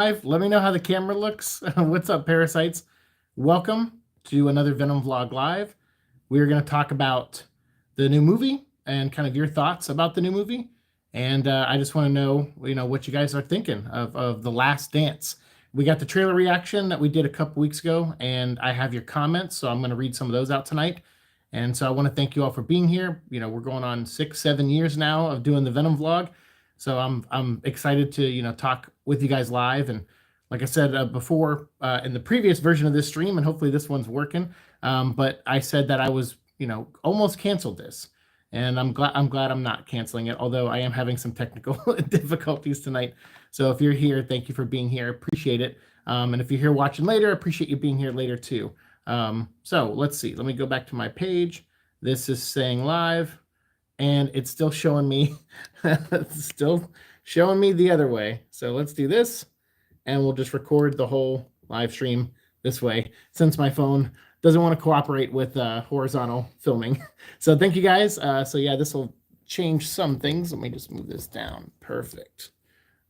Let me know how the camera looks. What's up, parasites? Welcome to another Venom Vlog Live. We're going to talk about the new movie and kind of your thoughts about the new movie. And I just want to know, what you guys are thinking of The Last Dance. We got the trailer reaction that we did a couple weeks ago, and I have your comments, so I'm going to read some of those out tonight. And so I want to thank you all for being here. We're going on 6-7 years now of doing the Venom Vlog. So I'm excited to talk with you guys live, and like I said before in the previous version of this stream, and hopefully this one's working. But I said that I was almost canceled this, and I'm glad I'm not canceling it. Although I am having some technical difficulties tonight. So if you're here, thank you for being here. Appreciate it. And if you're here watching later, appreciate you being here later too. So let's see. Let me go back to my page. This is saying live. And it's still showing me, the other way. So let's do this, and we'll just record the whole live stream this way, since my phone doesn't want to cooperate with horizontal filming. So thank you guys. So yeah, this will change some things. Let me just move this down. Perfect.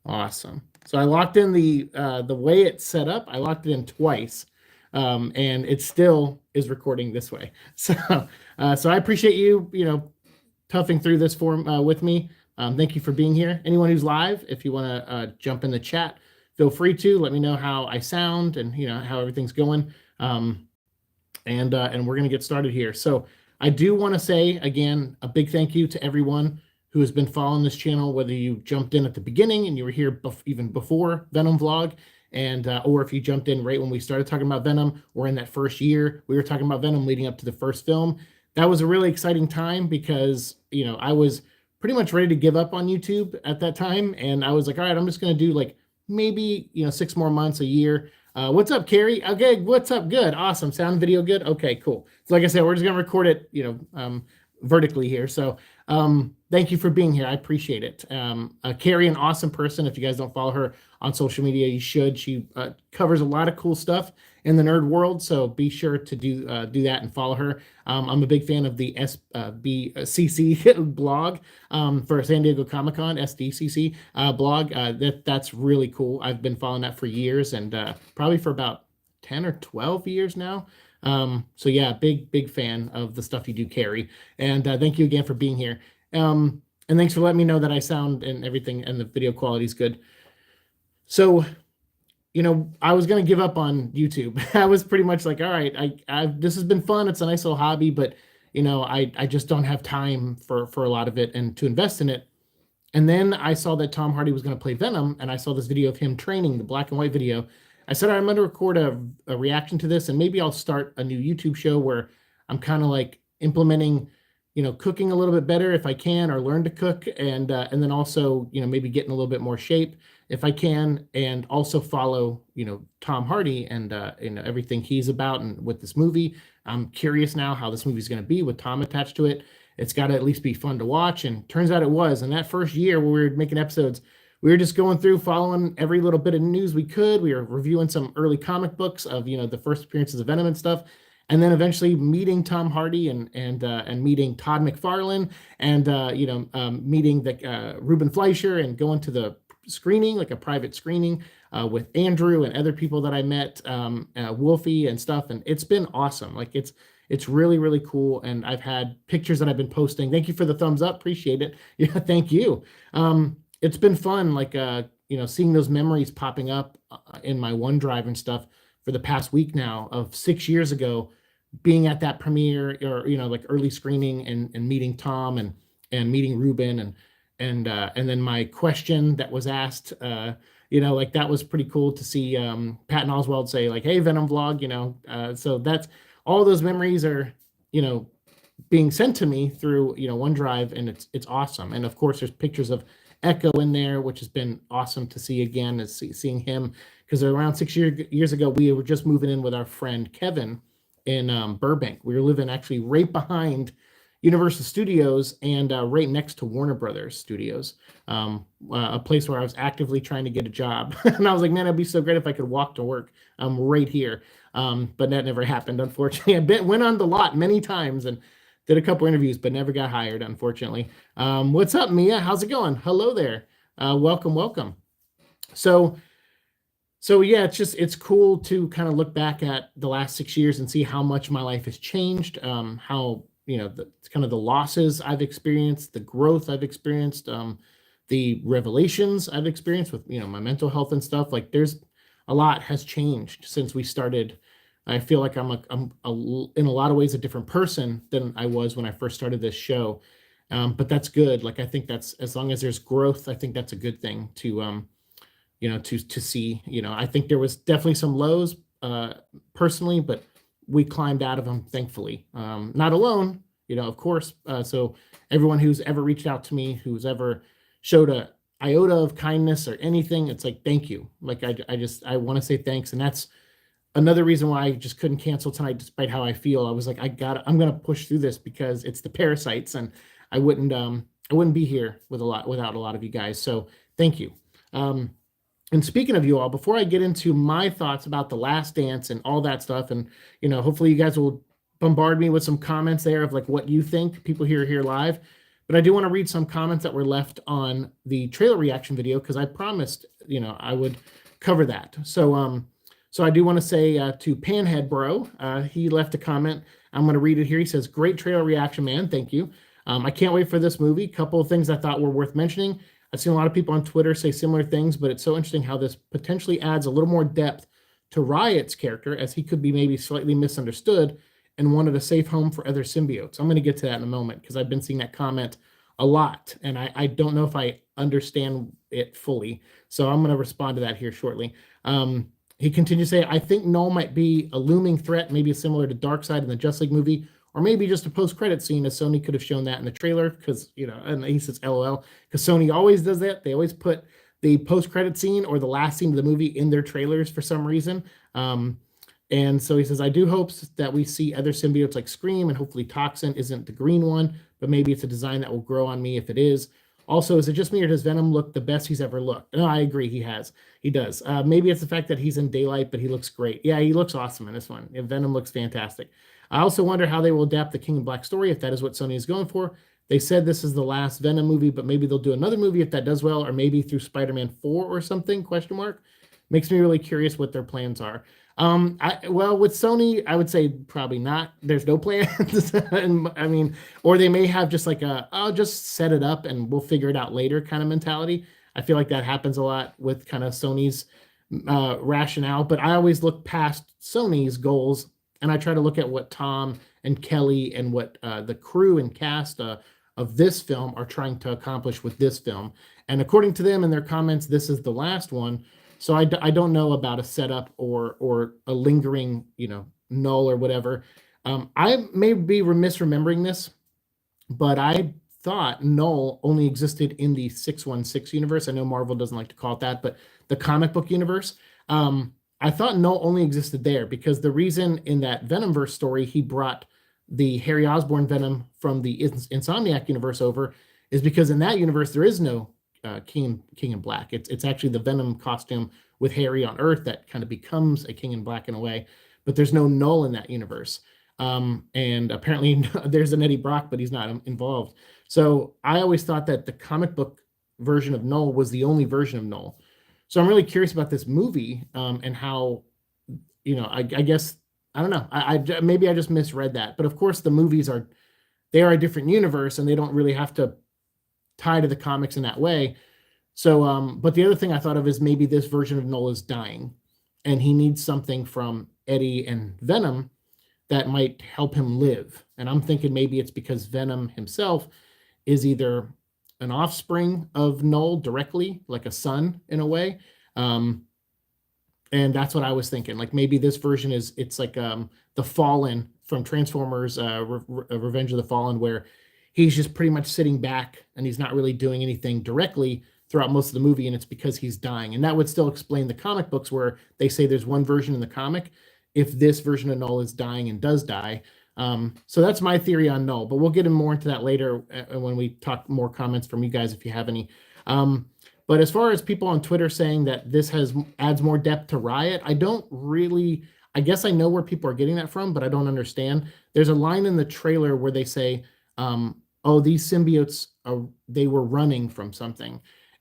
Awesome. So I locked in the way it's set up. I locked it in twice, and it still is recording this way. So I appreciate you, toughing through this form with me. Thank you for being here. Anyone who's live, if you want to jump in the chat, feel free to let me know how I sound and how everything's going. And we're going to get started here. So I do want to say again a big thank you to everyone who has been following this channel, whether you jumped in at the beginning and you were here even before Venom Vlog, and or if you jumped in right when we started talking about Venom, or in that first year we were talking about Venom leading up to the first film. That was a really exciting time because, I was pretty much ready to give up on YouTube at that time. And I was like, all right, I'm just going to do like maybe, 6 more months, a year. What's up, Carrie? Okay, what's up? Good. Awesome. Sound video good? Okay, cool. So like I said, we're just going to record it, vertically here. So thank you for being here. I appreciate it. Carrie, an awesome person. If you guys don't follow her on social media, you should. She covers a lot of cool stuff in the nerd world, so be sure to do that and follow her. I'm a big fan of the SBCC blog for San Diego Comic-Con, SDCC blog. That's really cool. I've been following that for years, and probably for about 10 or 12 years now. So yeah, big fan of the stuff you do, Carrie. And thank you again for being here. And thanks for letting me know that I sound and everything and the video quality is good. So, I was going to give up on YouTube. I was pretty much like, all right, this has been fun. It's a nice little hobby, but I just don't have time for a lot of it and to invest in it. And then I saw that Tom Hardy was going to play Venom, and I saw this video of him training, the black and white video. I said, I'm going to record a reaction to this, and maybe I'll start a new YouTube show where I'm kind of like implementing, cooking a little bit better if I can, or learn to cook, and then also, maybe getting a little bit more shape if I can, and also follow, Tom Hardy and everything he's about and with this movie. I'm curious now how this movie's going to be with Tom attached to it. It's got to at least be fun to watch, and turns out it was. And that first year when we were making episodes, we were just going through, following every little bit of news we could. We were reviewing some early comic books of, the first appearances of Venom and stuff. And then eventually meeting Tom Hardy and meeting Todd McFarlane and, meeting Ruben Fleischer and going to the screening, like a private screening with Andrew and other people that I met, Wolfie and stuff. And it's been awesome. Like it's really, really cool. And I've had pictures that I've been posting. Thank you for the thumbs up. Appreciate it. Yeah, thank you. It's been fun, like, seeing those memories popping up in my OneDrive and stuff for the past week now of 6 years ago, being at that premiere or, like early screening and meeting Tom and meeting Ruben and then my question that was asked, like that was pretty cool to see Patton Oswalt say like, hey, Venom Vlog, so that's all those memories are, being sent to me through, OneDrive, and it's awesome. And of course, there's pictures of Echo in there, which has been awesome to see again, is seeing him, because around 6 years ago, we were just moving in with our friend Kevin in Burbank. We were living actually right behind Universal Studios and right next to Warner Brothers Studios, a place where I was actively trying to get a job. And I was like, man, it'd be so great if I could walk to work right here. But that never happened, unfortunately. I went on the lot many times and did a couple interviews, but never got hired, unfortunately. What's up, Mia? How's it going? Hello there. Welcome. So So yeah, it's cool to kind of look back at the last 6 years and see how much my life has changed, how, the kind of the losses I've experienced, the growth I've experienced, the revelations I've experienced with, my mental health and stuff. Like there's a lot has changed since we started. I feel like in a lot of ways a different person than I was when I first started this show. But that's good. Like I think that's, as long as there's growth, I think that's a good thing to to see. I think there was definitely some lows, personally, but we climbed out of them, thankfully. Not alone, of course. So everyone who's ever reached out to me, who's ever showed a iota of kindness or anything, it's like, thank you. Like I want to say thanks. And that's another reason why I just couldn't cancel tonight, despite how I feel. I was like, I'm gonna push through this because it's the parasites, and I wouldn't be here without a lot of you guys. So thank you. And speaking of you all, before I get into my thoughts about The Last Dance and all that stuff, and hopefully you guys will bombard me with some comments there of like what you think, people here live. But I do want to read some comments that were left on the trailer reaction video, because I promised I would cover that. So I do want to say, to Panhead Bro, he left a comment. I'm going to read it here. He says, "Great trailer reaction, man. Thank you. I can't wait for this movie. Couple of things I thought were worth mentioning. I've seen a lot of people on Twitter say similar things, but it's so interesting how this potentially adds a little more depth to Riot's character, as he could be maybe slightly misunderstood and wanted a safe home for other symbiotes." I'm going to get to that in a moment, because I've been seeing that comment a lot, and I don't know if I understand it fully. So I'm going to respond to that here shortly. He continues to say, "I think Null might be a looming threat, maybe similar to Darkseid in the Justice League movie, or maybe just a post-credit scene, as Sony could have shown that in the trailer," because, and he says LOL, because Sony always does that. They always put the post-credit scene or the last scene of the movie in their trailers for some reason. And so he says, "I do hope that we see other symbiotes like Scream, and hopefully Toxin isn't the green one, but maybe it's a design that will grow on me if it is. Also, is it just me, or does Venom look the best he's ever looked?" No, I agree. He does. Maybe it's the fact that he's in daylight, but he looks great. Yeah, he looks awesome in this one. Yeah, Venom looks fantastic. I also wonder how they will adapt the King in Black story, if that is what Sony is going for. They said this is the last Venom movie, but maybe they'll do another movie if that does well, or maybe through Spider-Man 4 or something, question mark. Makes me really curious what their plans are. Well, with Sony, I would say probably not. There's no plans. And I mean, or they may have just like I'll just set it up and we'll figure it out later kind of mentality. I feel like that happens a lot with kind of Sony's rationale, but I always look past Sony's goals, and I try to look at what Tom and Kelly and what the crew and cast of this film are trying to accomplish with this film. And according to them in their comments, this is the last one. So I don't know about a setup or a lingering, Null or whatever. I may be remembering this, but I thought Null only existed in the 616 universe. I know Marvel doesn't like to call it that, but the comic book universe. I thought Null only existed there, because the reason in that Venomverse story he brought the Harry Osborn Venom from the Insomniac universe over is because in that universe there is no King in Black. It's actually the Venom costume with Harry on Earth that kind of becomes a King in Black in a way, but there's no Null in that universe. And apparently there's an Eddie Brock, but he's not involved. So I always thought that the comic book version of Null was the only version of Null. So I'm really curious about this movie, and how, I guess, I don't know. Maybe I just misread that, but of course the movies are a different universe, and they don't really have to tie to the comics in that way. So, but the other thing I thought of is maybe this version of Null is dying, and he needs something from Eddie and Venom that might help him live. And I'm thinking maybe it's because Venom himself is either an offspring of Null directly, like a son in a way. And that's what I was thinking. Like maybe this version it's like the Fallen from Transformers, Revenge of the Fallen, where he's just pretty much sitting back and he's not really doing anything directly throughout most of the movie, and it's because he's dying. And that would still explain the comic books where they say there's one version in the comic if this version of Null is dying and does die. So that's my theory on Null, but we'll get more into that later when we talk more comments from you guys if you have any. But as far as people on Twitter saying that this adds more depth to Riot, I don't really, I guess I know where people are getting that from, but I don't understand. There's a line in the trailer where they say, oh, these symbiotes, they were running from something.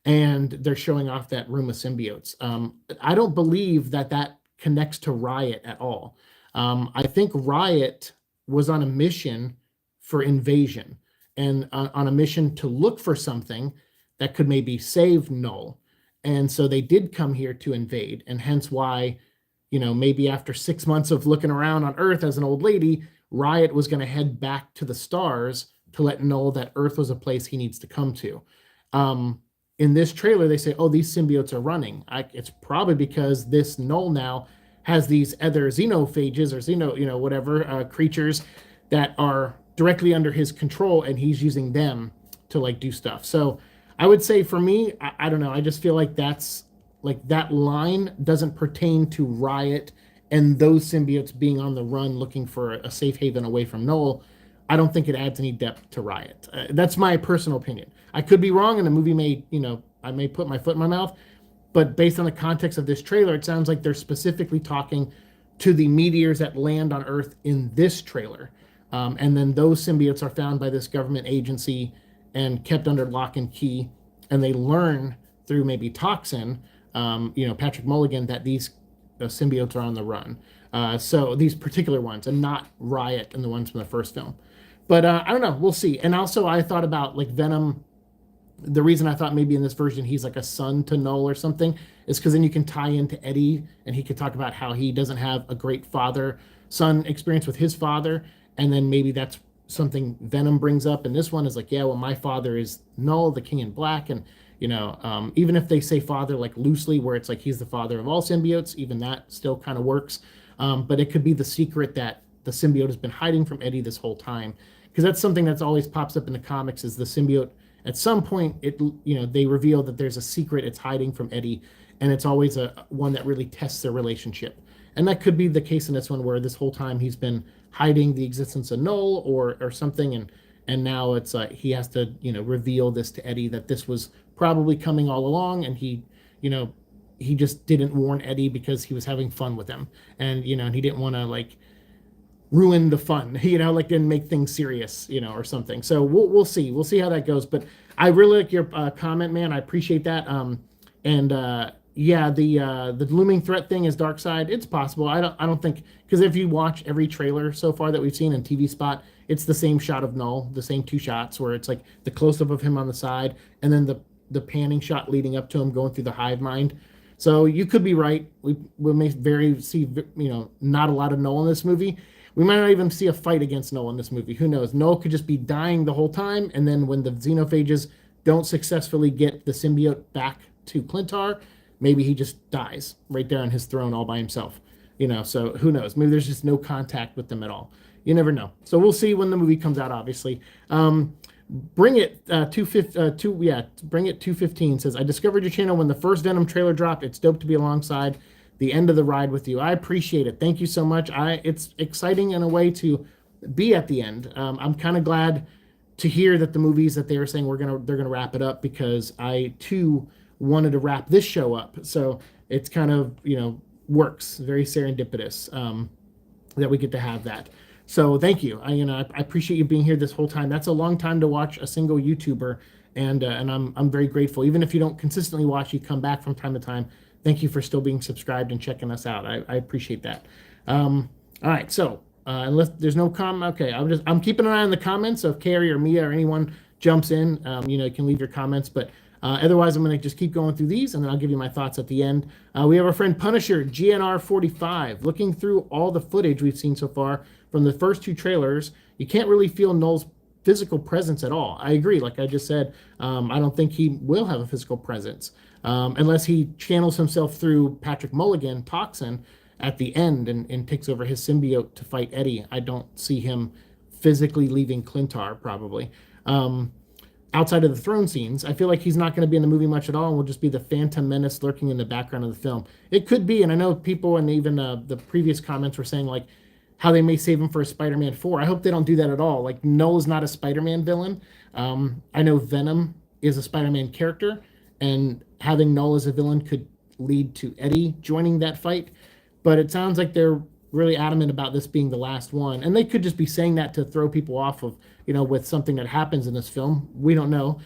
and they're showing off that room of symbiotes. I don't believe that connects to Riot at all. I think Riot was on a mission for invasion and on a mission to look for something that could maybe save Null. And so they did come here to invade, and hence why, maybe after 6 months of looking around on Earth as an old lady, Riot was going to head back to the stars to let Null that Earth was a place he needs to come to. In this trailer, they say, oh, these symbiotes are running. It's probably because this Null now has these other xenophages or whatever creatures that are directly under his control, and he's using them to like do stuff. So I would say for me, I don't know. I just feel like that's like that line doesn't pertain to Riot and those symbiotes being on the run looking for a safe haven away from Null. I don't think it adds any depth to Riot. That's my personal opinion. I could be wrong, and the movie may, I may put my foot in my mouth, but based on the context of this trailer, it sounds like they're specifically talking to the meteors that land on Earth in this trailer. And then those symbiotes are found by this government agency and kept under lock and key, and they learn through maybe Toxin, Patrick Mulligan, that these symbiotes are on the run. So these particular ones, and not Riot and the ones from the first film. But I don't know. We'll see. And also, I thought about like Venom. The reason I thought maybe in this version he's like a son to Null or something is because then you can tie into Eddie, and he could talk about how he doesn't have a great father-son experience with his father, and then maybe that's something Venom brings up. And this one is like, yeah, well, my father is Null, the King in Black, and even if they say father like loosely, where it's like he's the father of all symbiotes, even that still kind of works. But it could be the secret that the symbiote has been hiding from Eddie this whole time, because that's something that's always pops up in the comics. Is the symbiote at some point they reveal that there's a secret it's hiding from Eddie, and it's always a one that really tests their relationship. And that could be the case in this one, where this whole time he's been hiding the existence of Null or something, and now it's he has to reveal this to Eddie, that this was probably coming all along, and he just didn't warn Eddie because he was having fun with him, and and he didn't want to like ruin the fun, and make things serious, or something. So we'll see how that goes. But I really like your comment, man. I appreciate that. Yeah, the looming threat thing is Darkseid. It's possible. I don't think, because if you watch every trailer so far that we've seen in TV spot, it's the same shot of Null, the same two shots, where it's like the close up of him on the side, and then the panning shot leading up to him going through the hive mind. So you could be right. We may see not a lot of Null in this movie. We might not even see a fight against Null in this movie. Who knows? Null could just be dying the whole time, and then when the xenophages don't successfully get the symbiote back to Clintar, maybe he just dies right there on his throne all by himself. So who knows? Maybe there's just no contact with them at all. You never know. So we'll see when the movie comes out, obviously. Bring it 215 says, I discovered your channel when the first Venom trailer dropped. It's dope to be alongside the end of the ride with you. I appreciate it. Thank you so much. It's exciting in a way to be at the end. I'm kind of glad to hear that the movies that they were saying they're gonna wrap it up, because I too wanted to wrap this show up. So it's kind of works, very serendipitous that we get to have that. So thank you. I appreciate you being here this whole time. That's a long time to watch a single YouTuber, and I'm very grateful. Even if you don't consistently watch, you come back from time to time. Thank you for still being subscribed and checking us out. I appreciate that. All right, so unless there's no comment, okay, I'm keeping an eye on the comments. So if Carrie or Mia or anyone jumps in, you can leave your comments. But otherwise, I'm going to just keep going through these, and then I'll give you my thoughts at the end. We have our friend Punisher GNR45. Looking through all the footage we've seen so far from the first two trailers, you can't really feel Null's physical presence at all. I agree. Like I just said, I don't think he will have a physical presence unless he channels himself through Patrick Mulligan, Toxin, at the end and takes over his symbiote to fight Eddie. I don't see him physically leaving Clintar, probably. Outside of the throne scenes, I feel like he's not going to be in the movie much at all, and will just be the Phantom Menace lurking in the background of the film. It could be, and I know people, and even the previous comments were saying like how they may save him for a Spider-Man 4. I hope they don't do that at all. Like, Null is not a Spider-Man villain. I know Venom is a Spider-Man character, and having Null as a villain could lead to Eddie joining that fight. But it sounds like they're really adamant about this being the last one, and they could just be saying that to throw people off of, with something that happens in this film. We don't know.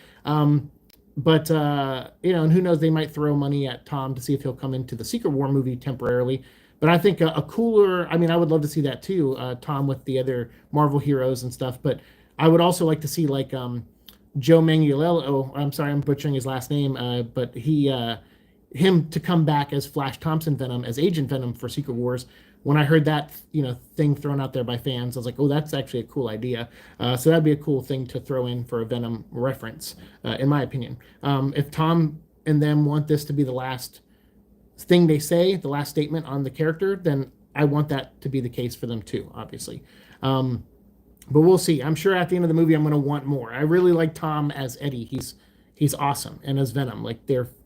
but and who knows, they might throw money at Tom to see if he'll come into the Secret War movie temporarily. But I think a cooler, I mean, I would love to see that too, Tom with the other Marvel heroes and stuff. But I would also like to see like Joe Manganiello. Oh, I'm sorry, I'm butchering his last name, but him to come back as Flash Thompson Venom, as Agent Venom for Secret Wars. When I heard that thing thrown out there by fans, I was like, oh, that's actually a cool idea. So that'd be a cool thing to throw in for a Venom reference, in my opinion. If Tom and them want this to be the last thing they say, the last statement on the character, then I want that to be the case for them too, obviously. But we'll see. I'm sure at the end of the movie, I'm going to want more. I really like Tom as Eddie. He's awesome, and as Venom, like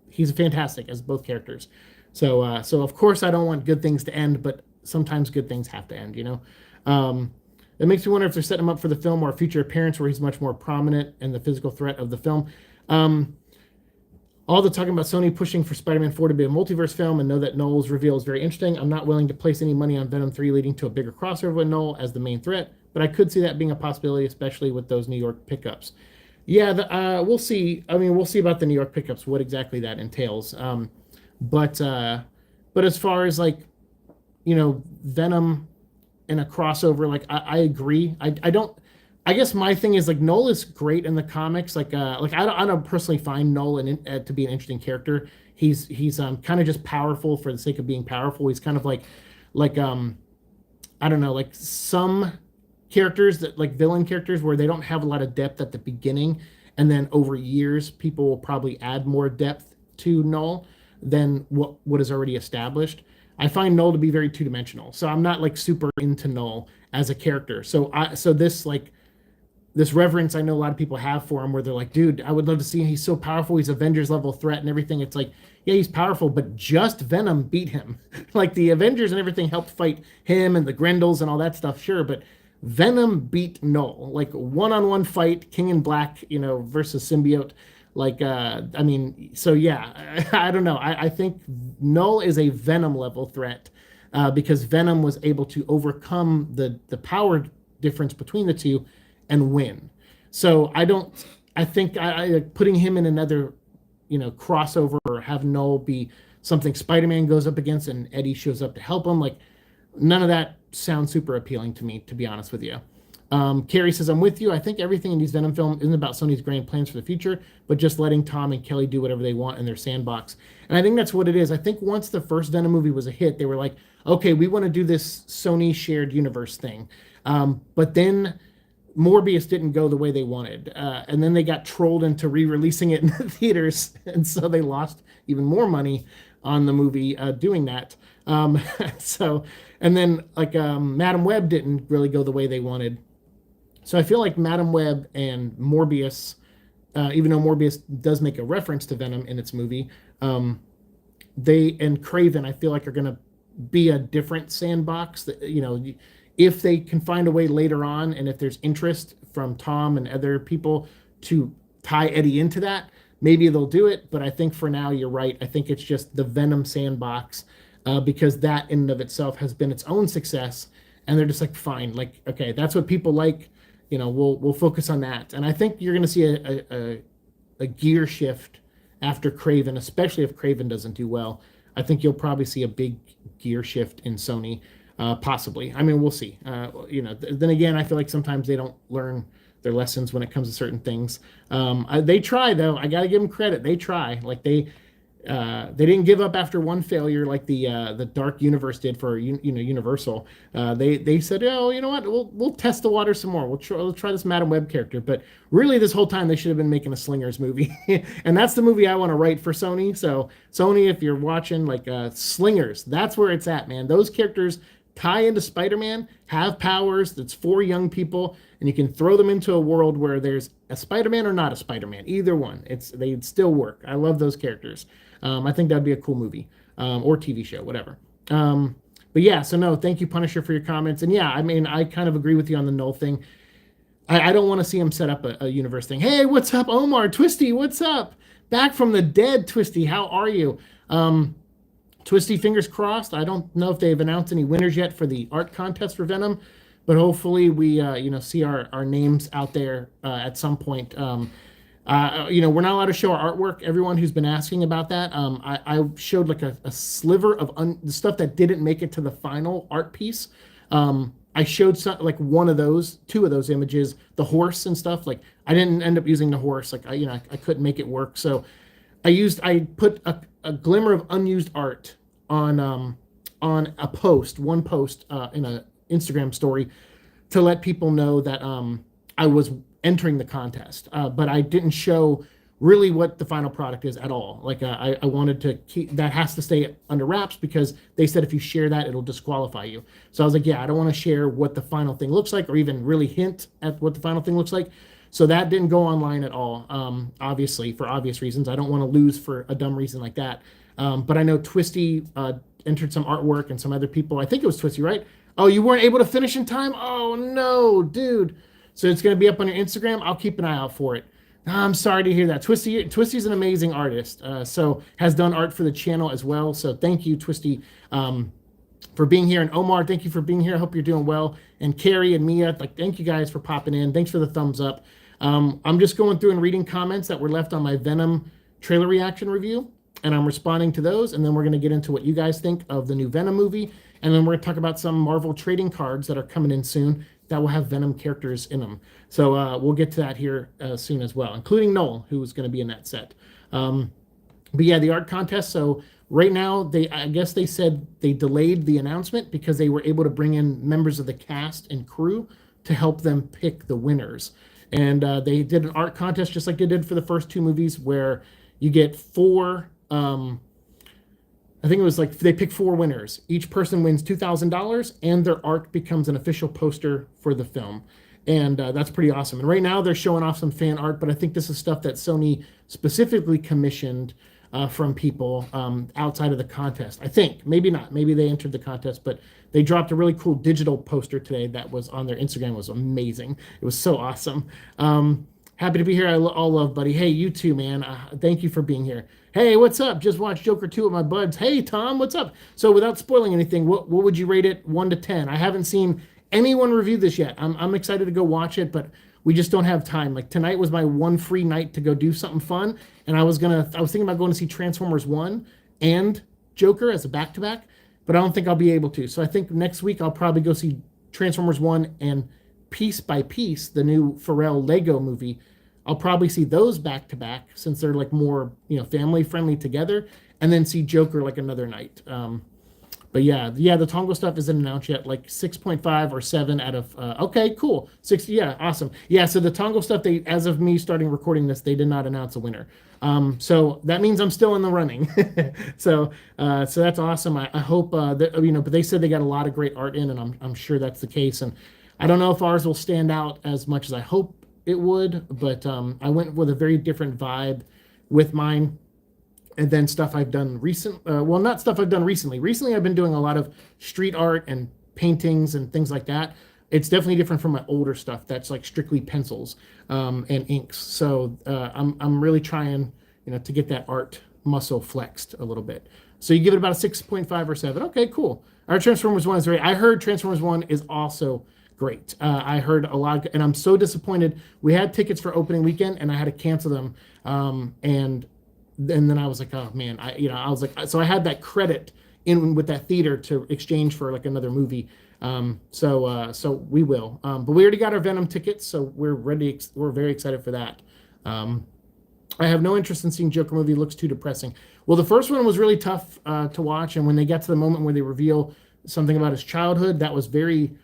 he's fantastic as both characters. So of course I don't want good things to end, but sometimes good things have to end. It makes me wonder if they're setting him up for the film or a future appearance where he's much more prominent in the physical threat of the film. All the talking about Sony pushing for Spider-Man 4 to be a multiverse film and know that Noel's reveal is very interesting. I'm not willing to place any money on Venom 3 leading to a bigger crossover with Noel as the main threat, but I could see that being a possibility, especially with those New York pickups. Yeah, we'll see. I mean, we'll see about the New York pickups, what exactly that entails. But as far as like, Venom in a crossover, like I agree. I don't. I guess my thing is like Noel is great in the comics. Like I don't personally find Noel to be an interesting character. He's kind of just powerful for the sake of being powerful. He's kind of like I don't know, like some characters that like villain characters where they don't have a lot of depth at the beginning, and then over years people will probably add more depth to Noel than what is already established. I find Noel to be very two-dimensional, so I'm not like super into Noel as a character. So this reverence I know a lot of people have for him, where they're like, dude, I would love to see him. He's so powerful. He's Avengers level threat and everything. It's like, yeah, he's powerful, but just Venom beat him. Like the Avengers and everything helped fight him and the Grendels and all that stuff, sure, but Venom beat Noel. Like one-on-one fight, King in Black, versus symbiote. Like, I mean, so yeah, I don't know. I think Noel is a Venom level threat because Venom was able to overcome the power difference between the two and win. So I think I putting him in another, crossover, or have Noel be something Spider-Man goes up against and Eddie shows up to help him. Like none of that sounds super appealing to me, to be honest with you. Carrie says, I'm with you. I think everything in these Venom films isn't about Sony's grand plans for the future, but just letting Tom and Kelly do whatever they want in their sandbox. And I think that's what it is. I think once the first Venom movie was a hit, they were like, okay, we want to do this Sony shared universe thing. But then Morbius didn't go the way they wanted. And then they got trolled into re-releasing it in the theaters. And so they lost even more money on the movie doing that. And then like Madam Web didn't really go the way they wanted. So I feel like Madam Web and Morbius, even though Morbius does make a reference to Venom in its movie, they and Craven, I feel like are going to be a different sandbox. That, if they can find a way later on, and if there's interest from Tom and other people to tie Eddie into that, maybe they'll do it. But I think for now, you're right. I think it's just the Venom sandbox because that in and of itself has been its own success. And they're just like, fine, like, okay, that's what people like. We'll focus on that. And I think you're going to see a gear shift after Craven, especially if Craven doesn't do well. I think you'll probably see a big gear shift in Sony, possibly. I mean, we'll see. Then again, I feel like sometimes they don't learn their lessons when it comes to certain things. They try, though. I got to give them credit. They try. Like they didn't give up after one failure like the Dark Universe did for Universal. They said, oh, you know what, we'll test the water some more. We'll try this Madam Web character. But really, this whole time they should have been making a Slingers movie, and that's the movie I want to write for Sony. So Sony, if you're watching, like Slingers, that's where it's at, man. Those characters tie into Spider-Man, have powers. That's for young people, and you can throw them into a world where there's a Spider-Man or not a Spider-Man. Either one, they'd still work. I love those characters. I think that'd be a cool movie or TV show, whatever. But yeah, so no, thank you, Punisher, for your comments. And yeah, I mean, I kind of agree with you on the Null thing. I don't want to see him set up a universe thing. Hey, what's up, Omar? Twisty, what's up? Back from the dead, Twisty. How are you? Twisty, fingers crossed. I don't know if they've announced any winners yet for the art contest for Venom, but hopefully we see our names out there at some point. we're not allowed to show our artwork. Everyone who's been asking about that, I showed like a sliver of the stuff that didn't make it to the final art piece. I showed some, like one of those, two of those images, the horse and stuff. Like I didn't end up using the horse. Like I couldn't make it work. So I put a glimmer of unused art on a post, one post in a Instagram story to let people know that I was entering the contest, but I didn't show really what the final product is at all. Like I wanted to keep that, has to stay under wraps because they said if you share that, it'll disqualify you. So I was like, yeah, I don't want to share what the final thing looks like or even really hint at what the final thing looks like. So that didn't go online at all, obviously, for obvious reasons. I don't want to lose for a dumb reason like that. But I know Twisty entered some artwork and some other people. I think it was Twisty, right? Oh, you weren't able to finish in time? Oh, no, dude. So it's going to be up on your Instagram. I'll keep an eye out for it. I'm sorry to hear that. Twisty's an amazing artist, so has done art for the channel as well. So thank you, Twisty, for being here. And Omar, thank you for being here. I hope you're doing well. And Carrie and Mia, thank you guys for popping in. Thanks for the thumbs up. I'm just going through and reading comments that were left on my Venom trailer reaction review, and I'm responding to those. And then we're going to get into what you guys think of the new Venom movie. And then we're going to talk about some Marvel trading cards that are coming in soon that will have Venom characters in them. So we'll get to that here soon as well, including Noel, who is going to be in that set. But yeah, the art contest. So right now, I guess they said they delayed the announcement because they were able to bring in members of the cast and crew to help them pick the winners. And they did an art contest just like they did for the first two movies, where you get four. I think it was like they pick four winners. Each person wins $2,000, and their art becomes an official poster for the film. And that's pretty awesome. And right now they're showing off some fan art, but I think this is stuff that Sony specifically commissioned from people outside of the contest. I think, maybe not. Maybe they entered the contest, but they dropped a really cool digital poster today that was on their Instagram. It was amazing. It was so awesome. Happy to be here. All love, buddy. Hey, you too, man. Thank you for being here. Hey, what's up? Just watched Joker 2 with my buds. Hey, Tom, what's up? So without spoiling anything, what would you rate it 1 to 10? I haven't seen anyone review this yet. I'm excited to go watch it, but we just don't have time. Like tonight was my one free night to go do something fun, and I was thinking about going to see Transformers 1 and Joker as a back-to-back, but I don't think I'll be able to. So I think next week I'll probably go see Transformers 1 and Piece by Piece, the new Pharrell Lego movie. I'll probably see those back to back since they're like more, family friendly together, and then see Joker like another night. But yeah, the Tongo stuff isn't announced yet. Like 6.5 or 7 out of okay, cool. 6, yeah, awesome. Yeah, so the Tongo stuff, they, as of me starting recording this, they did not announce a winner. So that means I'm still in the running. So that's awesome. I hope that, but they said they got a lot of great art in, and I'm sure that's the case. And I don't know if ours will stand out as much as I hope it would, but I went with a very different vibe with mine. And then stuff I've done not stuff I've done recently. Recently, I've been doing a lot of street art and paintings and things like that. It's definitely different from my older stuff that's like strictly pencils and inks. So I'm really trying, to get that art muscle flexed a little bit. So you give it about a 6.5 or 7. Okay, cool. Our Transformers 1 is great. I heard Transformers 1 is also great. I heard a lot, and I'm so disappointed. We had tickets for opening weekend, and I had to cancel them. And then I was like, oh man, I was like, so I had that credit in with that theater to exchange for like another movie. So we will. But we already got our Venom tickets, so we're ready. We're very excited for that. I have no interest in seeing Joker movie. It looks too depressing. Well, the first one was really tough to watch, and when they get to the moment where they reveal something about his childhood, that was very.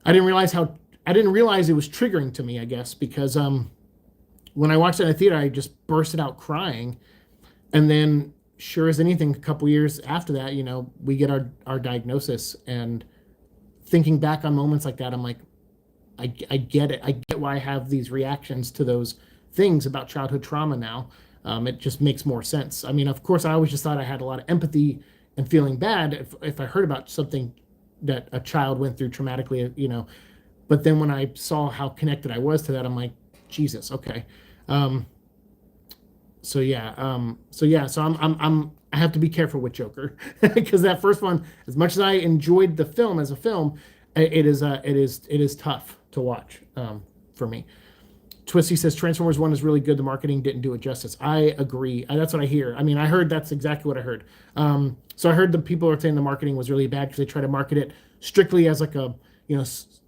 I didn't realize it was triggering to me, I guess, because when I watched it in the theater, I just bursted out crying. And then, sure as anything, a couple years after that, we get our diagnosis. And thinking back on moments like that, I'm like, I get it. I get why I have these reactions to those things about childhood trauma now. It just makes more sense. I mean, of course, I always just thought I had a lot of empathy and feeling bad if I heard about something that a child went through traumatically, but then when I saw how connected I was to that, I'm like, Jesus, okay. So I have to be careful with Joker because that first one, as much as I enjoyed the film as a film, it is tough to watch for me. Twisty says Transformers 1 is really good. The marketing didn't do it justice. I agree. That's what I hear. I mean, I heard that's exactly what I heard. So I heard the people are saying the marketing was really bad because they try to market it strictly as like a,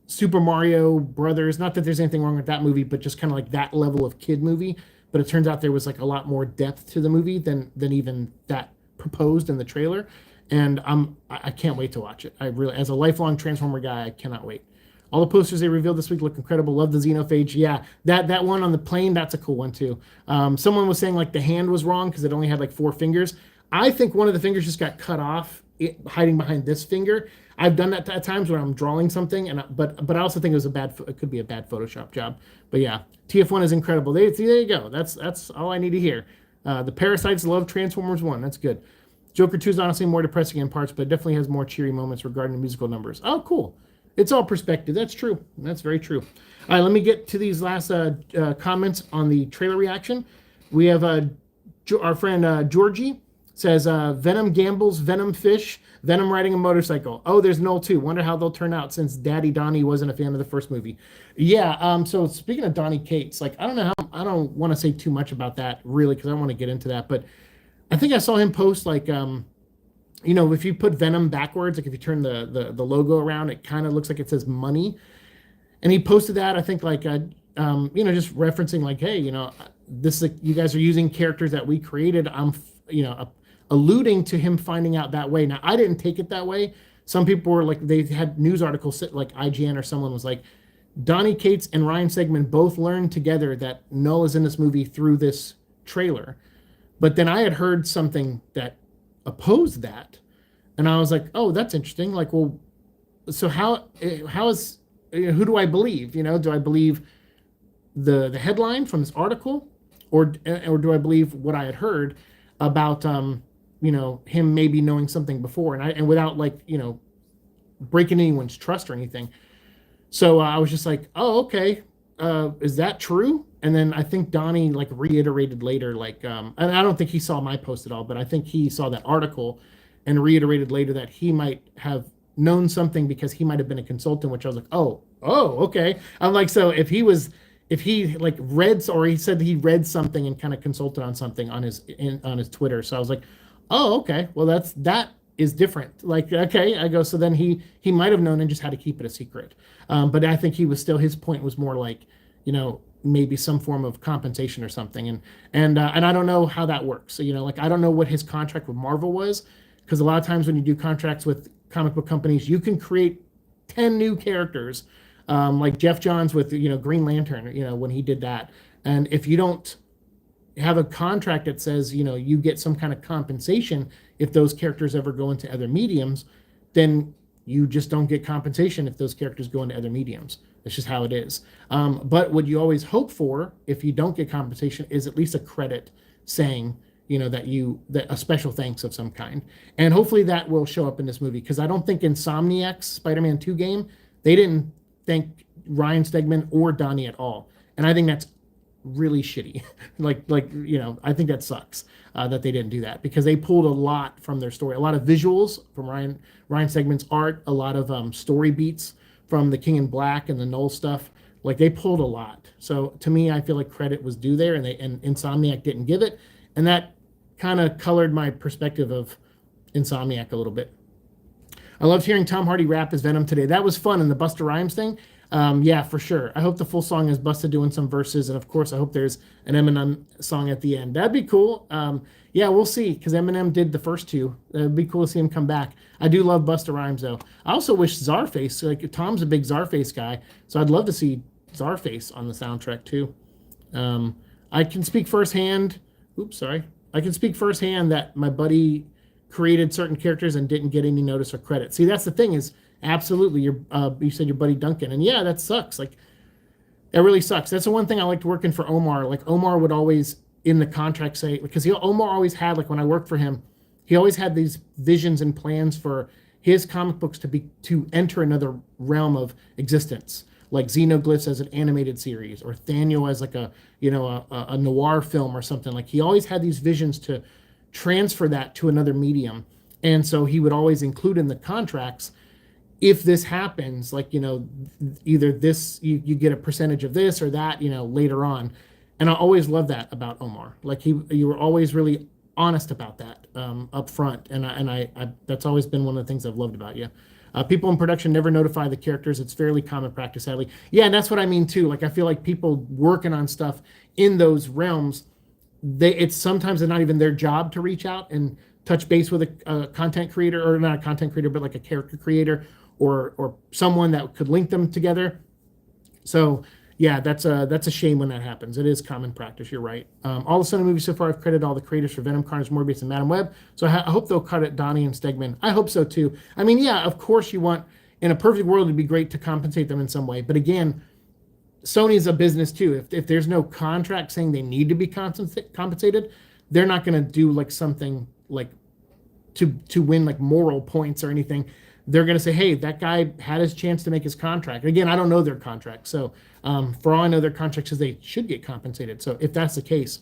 Super Mario Brothers. Not that there's anything wrong with that movie, but just kind of like that level of kid movie. But it turns out there was like a lot more depth to the movie than even that proposed in the trailer. And I can't wait to watch it. I really, as a lifelong Transformer guy, I cannot wait. All the posters they revealed this week look incredible. Love the Xenophage. Yeah, that one on the plane, that's a cool one too. Someone was saying like the hand was wrong because it only had like 4 fingers. I think one of the fingers just got cut off, hiding behind this finger. I've done that at times when I'm drawing something, but I also think it could be a bad Photoshop job. But yeah, TF1 is incredible. There you go. That's all I need to hear. The Parasites love Transformers 1. That's good. Joker 2 is honestly more depressing in parts, but it definitely has more cheery moments regarding the musical numbers. Oh, cool. It's all perspective. That's true. That's very true. All right, let me get to these last comments on the trailer reaction. We have our friend Georgie says, Venom gambles, Venom fish, Venom riding a motorcycle. Oh, there's Null too. Wonder how they'll turn out since Daddy Donnie wasn't a fan of the first movie. Yeah, so speaking of Donnie Cates, like, I don't want to say too much about that, really, because I don't want to get into that, but I think I saw him post, like, if you put Venom backwards, like if you turn the logo around, it kind of looks like it says money. And he posted that, I think, like, just referencing like, hey, this is you guys are using characters that we created. I'm, alluding to him finding out that way. Now, I didn't take it that way. Some people were like, they had news articles like IGN or someone was like, Donnie Cates and Ryan Stegman both learned together that Null is in this movie through this trailer. But then I had heard something that opposed that, and I was like, oh, that's interesting. Like, well, so how is, who do I believe? Do I believe the headline from this article, or do I believe what I had heard about him maybe knowing something before, and without like breaking anyone's trust or anything. So I was just like, oh, okay, is that true? And then I think Donnie like reiterated later, like, and I don't think he saw my post at all, but I think he saw that article and reiterated later that he might have known something because he might have been a consultant, which I was like, oh, okay. I'm like, so if he like read, or he said he read something and kind of consulted on something on his Twitter. So I was like, oh, okay, well, that is different. Like, okay, I go, so then he might have known and just had to keep it a secret. But I think his point was more like, maybe some form of compensation or something. And I don't know how that works. So, like, I don't know what his contract with Marvel was, because a lot of times when you do contracts with comic book companies, you can create 10 new characters, like Jeff Johns with, Green Lantern, when he did that. And if you don't have a contract that says, you get some kind of compensation if those characters ever go into other mediums, then you just don't get compensation if those characters go into other mediums. That's just how it is. But what you always hope for, if you don't get compensation, is at least a credit saying, that a special thanks of some kind. And hopefully that will show up in this movie, because I don't think Insomniac's Spider-Man 2 game, they didn't thank Ryan Stegman or Donnie at all. And I think that's really shitty. I think that sucks that they didn't do that, because they pulled a lot from their story, a lot of visuals from Ryan Stegman's art, a lot of story beats from the King in Black and the Null stuff. Like, they pulled a lot. So to me, I feel like credit was due there, and Insomniac didn't give it. And that kind of colored my perspective of Insomniac a little bit. I loved hearing Tom Hardy rap as Venom today. That was fun. And the Busta Rhymes thing, yeah, for sure. I hope the full song is Busta doing some verses. And of course, I hope there's an Eminem song at the end. That'd be cool. Yeah, we'll see, because Eminem did the first two. It'd be cool to see him come back. I do love Busta Rhymes, though. I also wish Czarface, like, Tom's a big Czarface guy, so I'd love to see Czarface on the soundtrack, too. I can speak firsthand. I can speak firsthand that my buddy created certain characters and didn't get any notice or credit. See, that's the thing, is absolutely, you said your buddy Duncan, and yeah, that sucks. Like, that really sucks. That's the one thing I liked working for Omar. Like, Omar would always in the contract say, because Omar always had, like, when I worked for him, he always had these visions and plans for his comic books to enter another realm of existence, like Xenoglyphs as an animated series, or Thaniel as like a noir film or something. Like, he always had these visions to transfer that to another medium. And so he would always include in the contracts if this happens, like, either this, you get a percentage of this or that, later on. And I always love that about Omar. Like, you were always really honest about that, up front. And I that's always been one of the things I've loved about you. People in production never notify the characters. It's fairly common practice, sadly. Yeah, and that's what I mean too. Like, I feel like people working on stuff in those realms, it's sometimes not even their job to reach out and touch base with a content creator, or not a content creator, but like a character creator, or someone that could link them together. So yeah, that's a shame when that happens. It is common practice. You're right. All the Sony movies so far, I've credited all the creators for Venom, Carnage, Morbius, and Madam Web. So I hope they'll credit Donnie and Stegman. I hope so too. I mean, yeah, of course you want, in a perfect world, it'd be great to compensate them in some way. But again, Sony's a business too. If there's no contract saying they need to be compensated, they're not going to do like something like to win like moral points or anything. They're going to say, hey, that guy had his chance to make his contract. Again, I don't know their contract. So for all I know, their contract says they should get compensated. So if that's the case,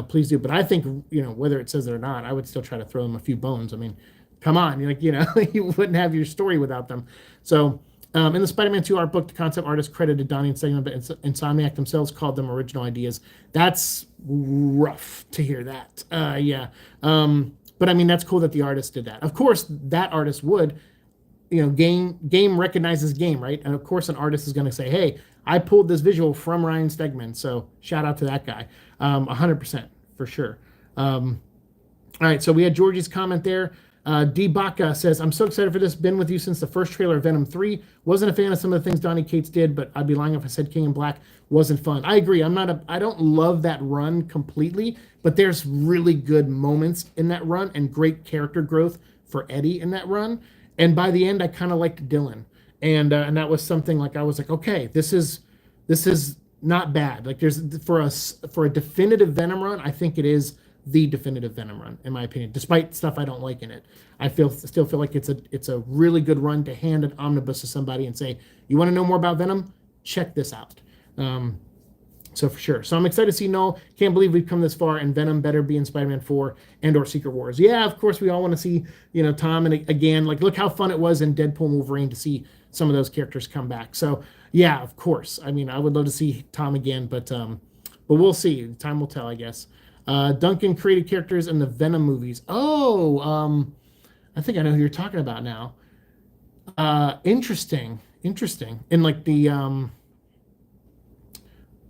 please do. But I think, whether it says it or not, I would still try to throw them a few bones. I mean, come on, you wouldn't have your story without them. So in the Spider-Man 2 art book, the concept artist credited Donnie and Stegman, but Insomniac themselves called them original ideas. That's rough to hear that. Yeah. But I mean, that's cool that the artist did that. Of course, that artist would, game recognizes game, right? And of course, an artist is going to say, hey, I pulled this visual from Ryan Stegman. So shout out to that guy. 100% for sure. All right. So we had Georgie's comment there. D. Baca says, I'm so excited for this. Been with you since the first trailer of Venom 3. Wasn't a fan of some of the things Donny Cates did, but I'd be lying if I said King in Black wasn't fun. I agree. I don't love that run completely, but there's really good moments in that run and great character growth for Eddie in that run. And by the end, I kind of liked Dylan. And that was something like, I was like, okay, this is not bad. Like, there's for a definitive Venom run, I think it is the definitive Venom run, in my opinion, despite stuff I don't like in it. I still feel like it's a really good run to hand an omnibus to somebody and say, you want to know more about Venom? Check this out. So for sure. So I'm excited to see Null. Can't believe we've come this far, and Venom better be in Spider-Man 4 and or Secret Wars. Yeah, of course we all want to see, Tom, and again, like, look how fun it was in Deadpool and Wolverine to see some of those characters come back. So yeah, of course. I mean, I would love to see Tom again, but we'll see. Time will tell, I guess. Duncan created characters in the Venom movies. Oh, I think I know who you're talking about now. Interesting. In like the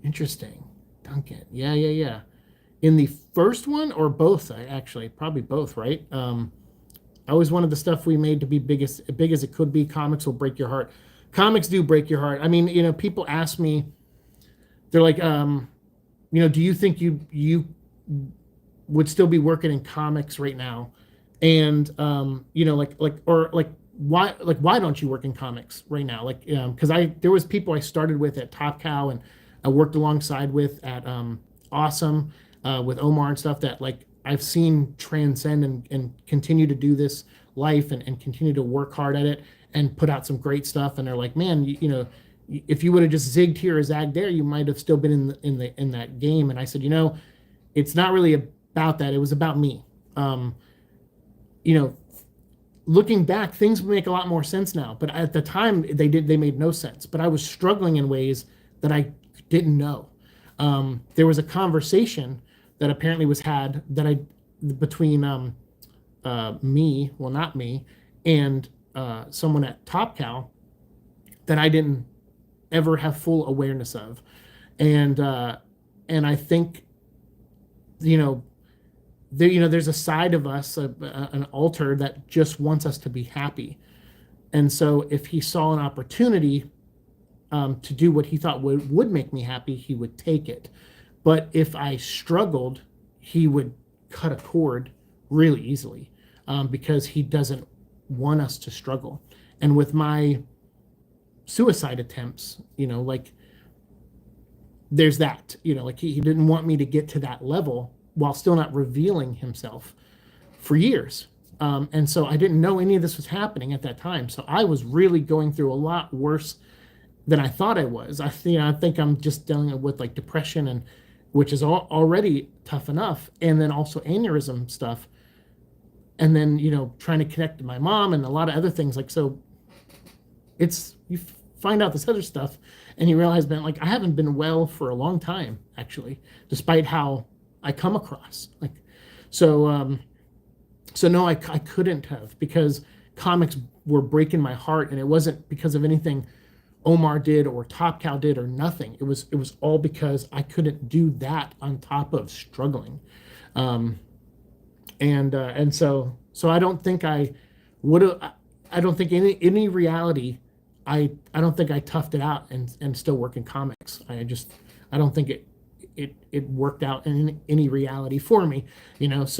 interesting. Duncan. Yeah. In the first one or both, actually, probably both, right? I always wanted the stuff we made to be big as it could be. Comics will break your heart. Comics do break your heart. I mean, people ask me, they're like, do you think you would still be working in comics right now? And why don't you work in comics right now? Like, because there was people I started with at Top Cow and I worked alongside with at Awesome with Omar and stuff that, like, I've seen transcend and continue to do this life and continue to work hard at it and put out some great stuff. And they're like, man, if you would have just zigged here or zagged there, you might have still been in that game. And I said, it's not really about that. It was about me. Looking back, things make a lot more sense now. But at the time, they made no sense. But I was struggling in ways that I didn't know. There was a conversation that apparently was had between me, well, not me, and someone at Top Cow that I didn't ever have full awareness of. And I think, there's a side of us, an alter that just wants us to be happy. And so if he saw an opportunity to do what he thought would make me happy, he would take it. But if I struggled, he would cut a cord really easily because he doesn't want us to struggle. And with my suicide attempts, there's that, he didn't want me to get to that level while still not revealing himself for years. And so I didn't know any of this was happening at that time. So I was really going through a lot worse than I thought I was. I think I'm just dealing with like depression, and which is already tough enough. And then also aneurysm stuff. And then, trying to connect to my mom and a lot of other things. Like, so you find out this other stuff, and you realize, man, like I haven't been well for a long time, actually, despite how I come across. Like, so so no, I couldn't have, because comics were breaking my heart, and it wasn't because of anything Omar did or Top Cow did or nothing. It was all because I couldn't do that on top of struggling. Um, and so I don't think I would have. I don't think any reality. I don't think I toughed it out and still work in comics. I don't think it worked out in any reality for me. But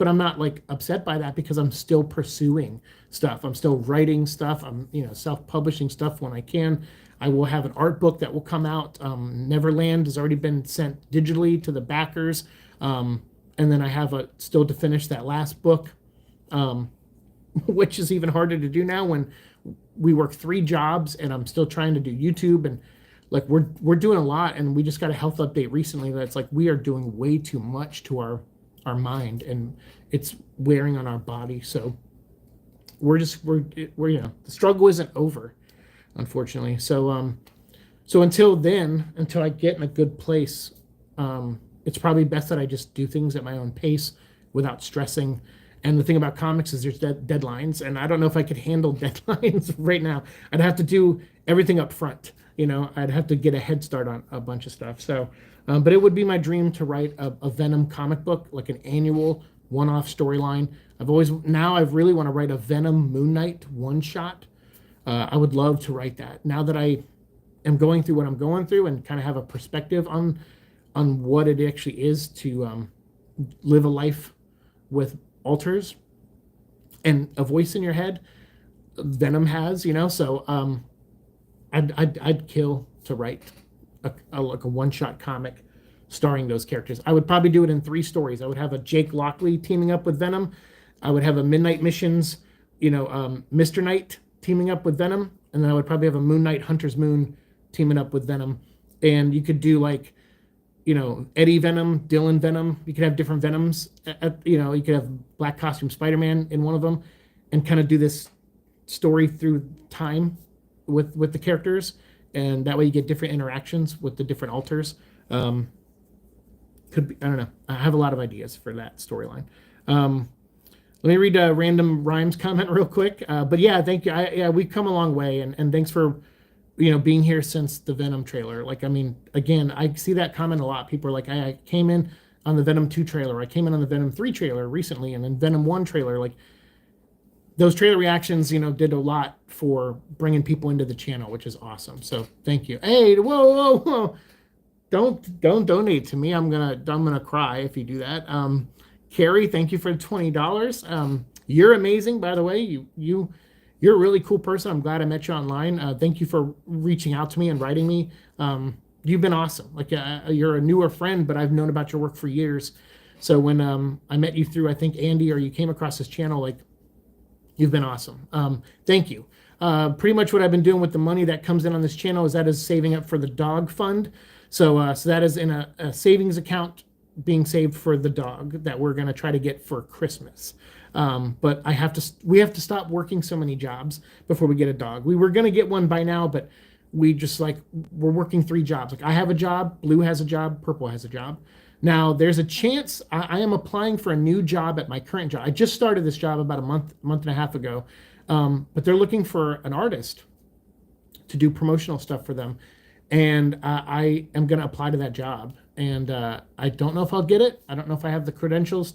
I'm not like upset by that, because I'm still pursuing stuff. I'm still writing stuff. I'm self-publishing stuff when I can. I will have an art book that will come out. Neverland has already been sent digitally to the backers, and then I have still to finish that last book, um, which is even harder to do now when we work 3 jobs and I'm still trying to do YouTube, and like we're doing a lot. And we just got a health update recently that's like we are doing way too much to our mind, and it's wearing on our body. So we're the struggle isn't over, unfortunately. So until then, until I get in a good place, it's probably best that I just do things at my own pace without stressing. And the thing about comics is there's deadlines, and I don't know if I could handle deadlines right now. I'd have to do everything up front. I'd have to get a head start on a bunch of stuff. So, but it would be my dream to write a Venom comic book, like an annual one-off storyline. I really want to write a Venom Moon Knight one-shot. I would love to write that. Now that I am going through what I'm going through and kind of have a perspective on what it actually is to live a life with alters and a voice in your head, Venom has. So I'd kill to write like a one-shot comic starring those characters. I would probably do it in 3 stories. I would have a Jake Lockley teaming up with Venom. I would have a Midnight Missions, Mr. Knight teaming up with Venom, and then I would probably have a Moon Knight Hunter's Moon teaming up with Venom. And you could do like, Eddie Venom, Dylan Venom. You could have different Venoms. You could have Black Costume Spider-Man in one of them, and kind of do this story through time with the characters, and that way you get different interactions with the different alters. Could be, I don't know. I have a lot of ideas for that storyline. Let me read a random rhymes comment real quick. But yeah, thank you. We've come a long way, and thanks for being here since the Venom trailer. Like, I mean, again, I see that comment a lot. People are like, I came in on the Venom 2 trailer. I came in on the Venom 3 trailer recently, and then Venom 1 trailer. Like, those trailer reactions, did a lot for bringing people into the channel, which is awesome. So thank you. Hey, whoa. Don't donate to me. I'm gonna cry if you do that. Carrie, thank you for the $20. You're amazing, by the way. You're a really cool person. I'm glad I met you online. Thank you for reaching out to me and writing me. You've been awesome. Like, you're a newer friend, but I've known about your work for years. So when I met you through, I think, Andy, or you came across this channel, like, you've been awesome. Thank you. Pretty much what I've been doing with the money that comes in on this channel is saving up for the dog fund. So that is in a savings account being saved for the dog that we're going to try to get for Christmas. But we have to stop working so many jobs before we get a dog. We were going to get one by now, but we're working 3 jobs. Like, I have a job, Blue has a job, Purple has a job. Now there's a chance I am applying for a new job at my current job. I just started this job about a month and a half ago. But they're looking for an artist to do promotional stuff for them. And I am going to apply to that job. And I don't know if I'll get it. I don't know if I have the credentials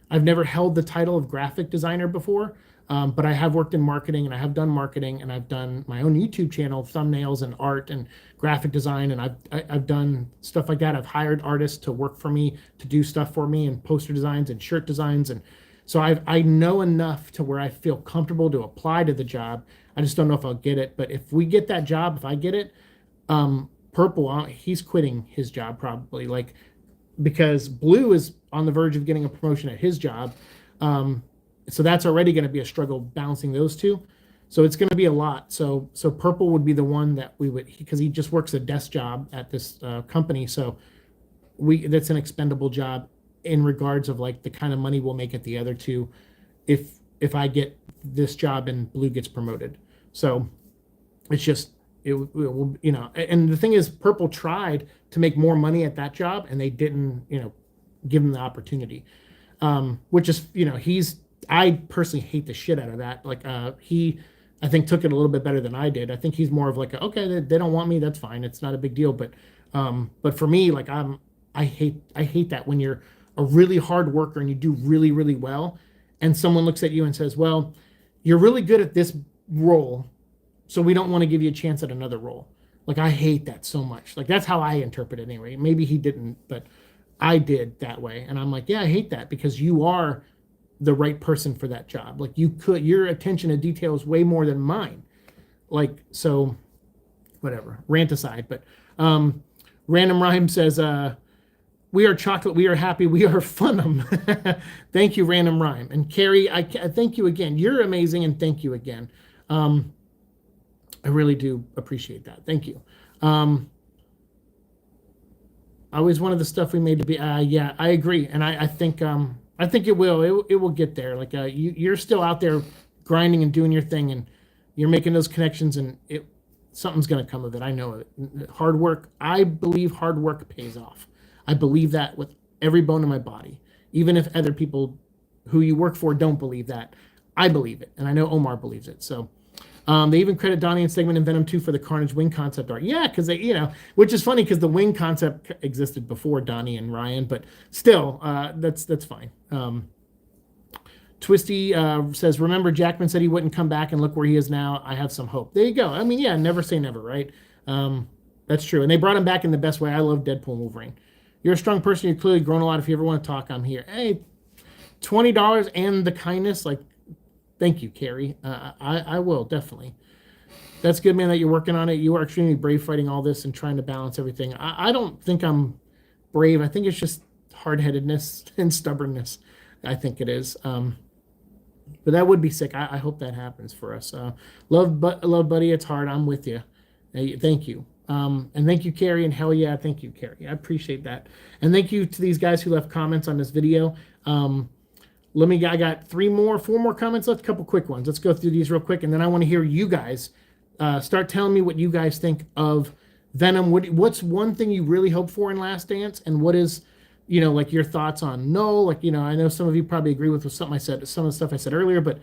I've never held the title of graphic designer before, but I have worked in marketing, and I have done marketing, and I've done my own YouTube channel, thumbnails and art and graphic design. And I've done stuff like that. I've hired artists to work for me, to do stuff for me, and poster designs and shirt designs. And so I know enough to where I feel comfortable to apply to the job. I just don't know if I'll get it. But if we get that job, if I get it, Purple, he's quitting his job probably, like, because Blue is on the verge of getting a promotion at his job. So that's already going to be a struggle balancing those two. So it's going to be a lot. So Purple would be the one that we would, because he just works a desk job at this company. So that's an expendable job in regards of like the kind of money we'll make at the other two. If if I get this job and Blue gets promoted. So it's just, it will, you know, and the thing is, Purple tried to make more money at that job and they didn't, you know, give him the opportunity. Which is, you know, I personally hate the shit out of that. Like, I think took it a little bit better than I did. I think he's more of like, okay, they don't want me. That's fine. It's not a big deal. But for me, like, I hate that when you're a really hard worker and you do really, really well. And someone looks at you and says, well, you're really good at this role, so we don't want to give you a chance at another role. Like, I hate that so much. Like, that's how I interpret it anyway. Maybe he didn't, but I did that way. And I'm like, yeah, I hate that, because you are the right person for that job. Like, your attention to detail is way more than mine. Like, so whatever, rant aside. But Random Rhyme says, we are chocolate, we are happy, we are funum. Thank you, Random Rhyme. And Carrie, I thank you again. You're amazing, and thank you again. I really do appreciate that. Thank you. Always one of the stuff we made to be. Yeah, I agree, and I think it will. It will get there. Like, you're still out there grinding and doing your thing, and you're making those connections, and something's going to come of it. I know it. Hard work. I believe hard work pays off. I believe that with every bone in my body. Even if other people who you work for don't believe that, I believe it, and I know Omar believes it. So. They even credit Donnie and Stegman and Venom 2 for the Carnage wing concept art. Yeah, because they, you know, which is funny because the wing concept existed before Donnie and Ryan, but still, that's fine. Twisty says, remember Jackman said he wouldn't come back, and look where he is now. I have some hope. There you go. I mean, yeah, never say never, right? That's true. And they brought him back in the best way. I love Deadpool and Wolverine. You're a strong person. You've clearly grown a lot. If you ever want to talk, I'm here. Hey, $20 and the kindness, like, thank you, Carrie. I will, definitely. That's good, man, that you're working on it. You are extremely brave fighting all this and trying to balance everything. I don't think I'm brave. I think it's just hard-headedness and stubbornness. I think it is. But that would be sick. I hope that happens for us. Love, buddy. It's hard. I'm with you. Hey, thank you. And thank you, Carrie. And hell yeah, thank you, Carrie. I appreciate that. And thank you to these guys who left comments on this video. I got four more comments left, a couple quick ones. Let's go through these real quick, and then I want to hear you guys start telling me what you guys think of Venom. What's one thing you really hope for in Last Dance, and what is, you know, like your thoughts on Null? Like, you know, I know some of you probably agree with some of the stuff I said earlier, but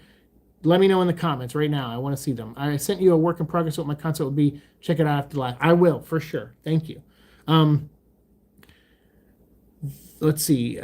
let me know in the comments right now. I want to see them. I sent you a work in progress what my concept would be. Check it out after live. I will, for sure. Thank you. Let's see.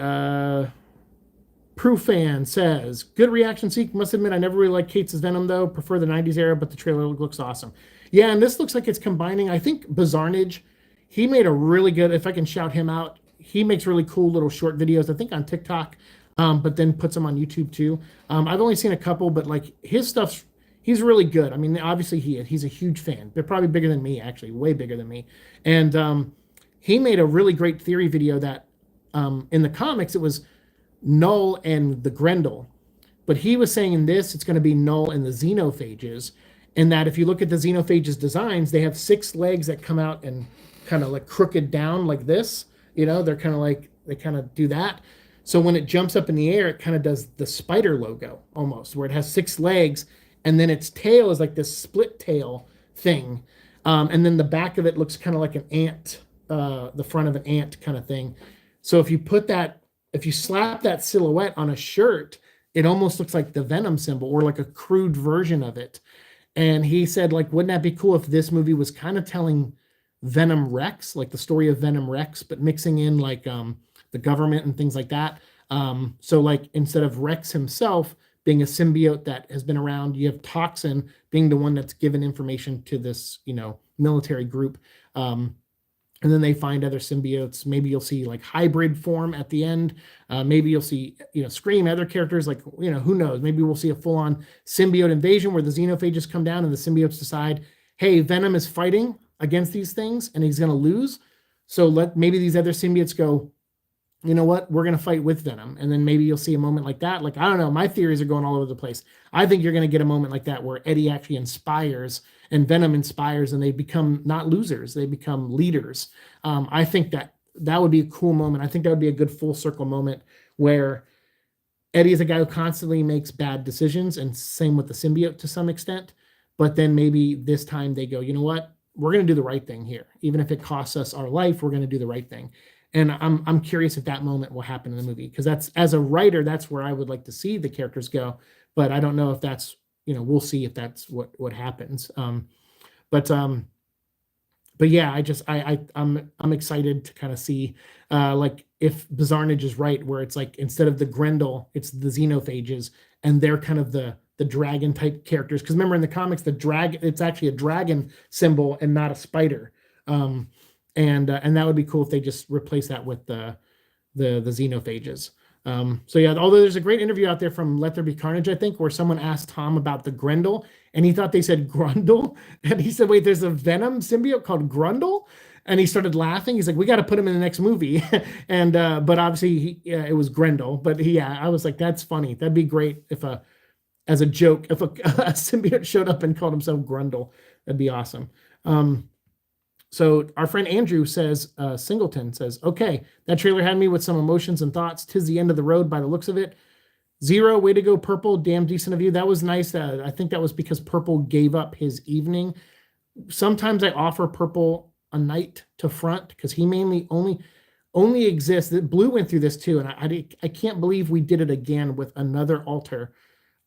Proofan says, good reaction seek. Must admit, I never really liked Kate's Venom, though. Prefer the 90s era, but the trailer looks awesome. Yeah, and this looks like it's combining, I think, Bizarnage. He made a really good, if I can shout him out, he makes really cool little short videos, I think on TikTok, but then puts them on YouTube, too. I've only seen a couple, but, like, his stuff's, he's really good. I mean, obviously he's a huge fan. They're probably bigger than me, actually, way bigger than me. And he made a really great theory video that, in the comics, it was Null and the Grendel, but he was saying in this it's going to be Null and the Xenophages, and that if you look at the Xenophages designs, they have 6 legs that come out and kind of like crooked down like this, you know, they're kind of like, they kind of do that. So when it jumps up in the air, it kind of does the spider logo almost, where it has 6 legs, and then its tail is like this split tail thing, and then the back of it looks kind of like an ant, the front of an ant kind of thing. So if you slap that silhouette on a shirt, it almost looks like the Venom symbol, or like a crude version of it. And he said, like, wouldn't that be cool if this movie was kind of telling Venom Rex, like the story of Venom Rex, but mixing in like the government and things like that. So like instead of Rex himself being a symbiote that has been around, you have Toxin being the one that's given information to this, you know, military group. And then they find other symbiotes. Maybe you'll see like hybrid form at the end. Maybe you'll see, you know, Scream, other characters, like, you know, who knows? Maybe we'll see a full-on symbiote invasion where the xenophages come down and the symbiotes decide, hey, Venom is fighting against these things and he's going to lose. So maybe these other symbiotes go, you know what, we're going to fight with Venom. And then maybe you'll see a moment like that. Like, I don't know, my theories are going all over the place. I think you're going to get a moment like that where Eddie actually inspires and Venom inspires, and they become not losers, they become leaders. I think that would be a cool moment. I think that would be a good full circle moment where Eddie is a guy who constantly makes bad decisions, and same with the symbiote to some extent. But then maybe this time they go, you know what? We're going to do the right thing here. Even if it costs us our life, we're going to do the right thing. And I'm curious if that moment will happen in the movie, because that's, as a writer, that's where I would like to see the characters go. But I don't know if that's, we'll see if that's what happens. But yeah, I'm excited to kind of see like if Bizarnage is right, where it's like instead of the Grendel, it's the xenophages, and they're kind of the dragon type characters. Because remember in the comics, it's actually a dragon symbol and not a spider. And that would be cool if they just replace that with the xenophages. So yeah, although there's a great interview out there from Let There Be Carnage, I think, where someone asked Tom about the Grendel, and he thought they said Grundle, and he said, "Wait, there's a Venom symbiote called Grundle," and he started laughing. He's like, "We got to put him in the next movie," and but obviously it was Grendel. But I was like, "That's funny. That'd be great if as a joke, if a symbiote showed up and called himself Grundle. That'd be awesome." So our friend Andrew says, Singleton says, "Okay, that trailer had me with some emotions and thoughts. 'Tis the end of the road by the looks of it. Zero, way to go, Purple. Damn decent of you." That was nice. I think that was because Purple gave up his evening. Sometimes I offer Purple a night to front because he mainly only exists. Blue went through this too, and I can't believe we did it again with another alter,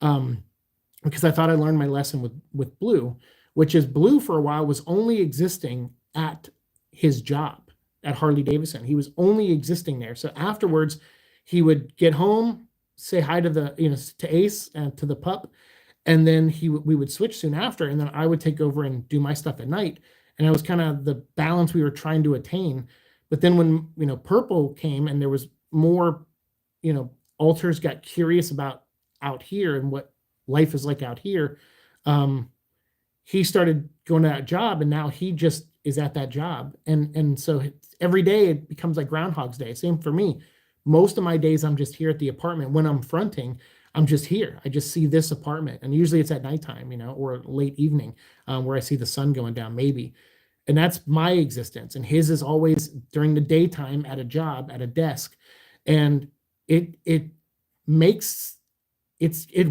because I thought I learned my lesson with Blue, which is Blue for a while was only existing at his job at Harley Davidson. He was only existing there. So afterwards, he would get home, say hi to to Ace and to the pup, and then we would switch soon after, and then I would take over and do my stuff at night. And that was kind of the balance we were trying to attain. But then when Purple came and there was more, alters got curious about out here and what life is like out here, he started going to that job, and now he just is at that job. And so every day it becomes like Groundhog's Day. Same for me. Most of my days I'm just here at the apartment. When I'm fronting, I'm just here. I just see this apartment. And usually it's at nighttime, or late evening, where I see the sun going down maybe. And that's my existence. And his is always during the daytime at a job, at a desk. And it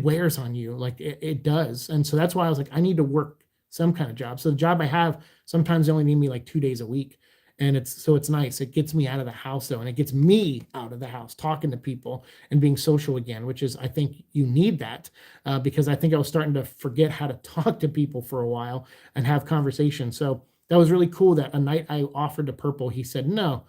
wears on you, like it does. And so that's why I was like, I need to work some kind of job. So the job I have, sometimes they only need me like 2 days a week. And it's nice. It gets me out of the house though. And it gets me out of the house, talking to people and being social again, which is, I think you need that, because I think I was starting to forget how to talk to people for a while and have conversations. So that was really cool that a night I offered to Purple, he said, "No,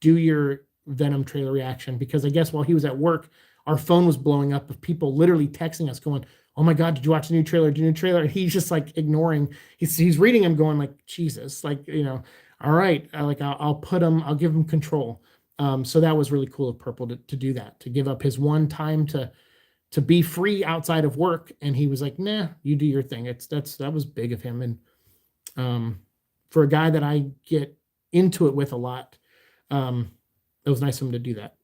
do your Venom trailer reaction," because I guess while he was at work, our phone was blowing up of people literally texting us going, "Oh my God, did you watch the new trailer? The new trailer?" And he's just like ignoring. He's reading them, going like, "Jesus, like all right, I'll give him control." So that was really cool of Purple to do that, to give up his one time to be free outside of work, and he was like, "Nah, you do your thing." That was big of him, and for a guy that I get into it with a lot, it was nice of him to do that.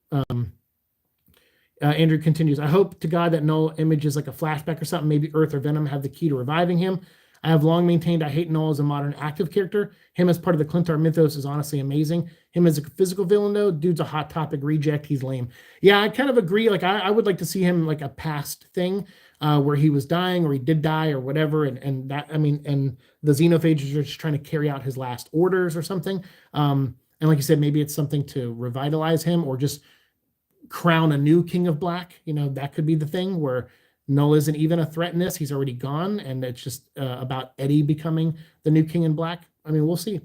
Andrew continues, "I hope to God that Null image is like a flashback or something. Maybe Earth or Venom have the key to reviving him. I have long maintained I hate Null as a modern active character. Him as part of the Clintar mythos is honestly amazing. Him as a physical villain, though, dude's a hot topic reject. He's lame." Yeah, I kind of agree. Like, I would like to see him like a past thing, where he was dying or he did die or whatever. And the xenophages are just trying to carry out his last orders or something. And like you said, maybe it's something to revitalize him or just crown a new King of Black. That could be the thing where Null isn't even a threat in this. He's already gone, and it's just about Eddie becoming the new King in Black. We'll see.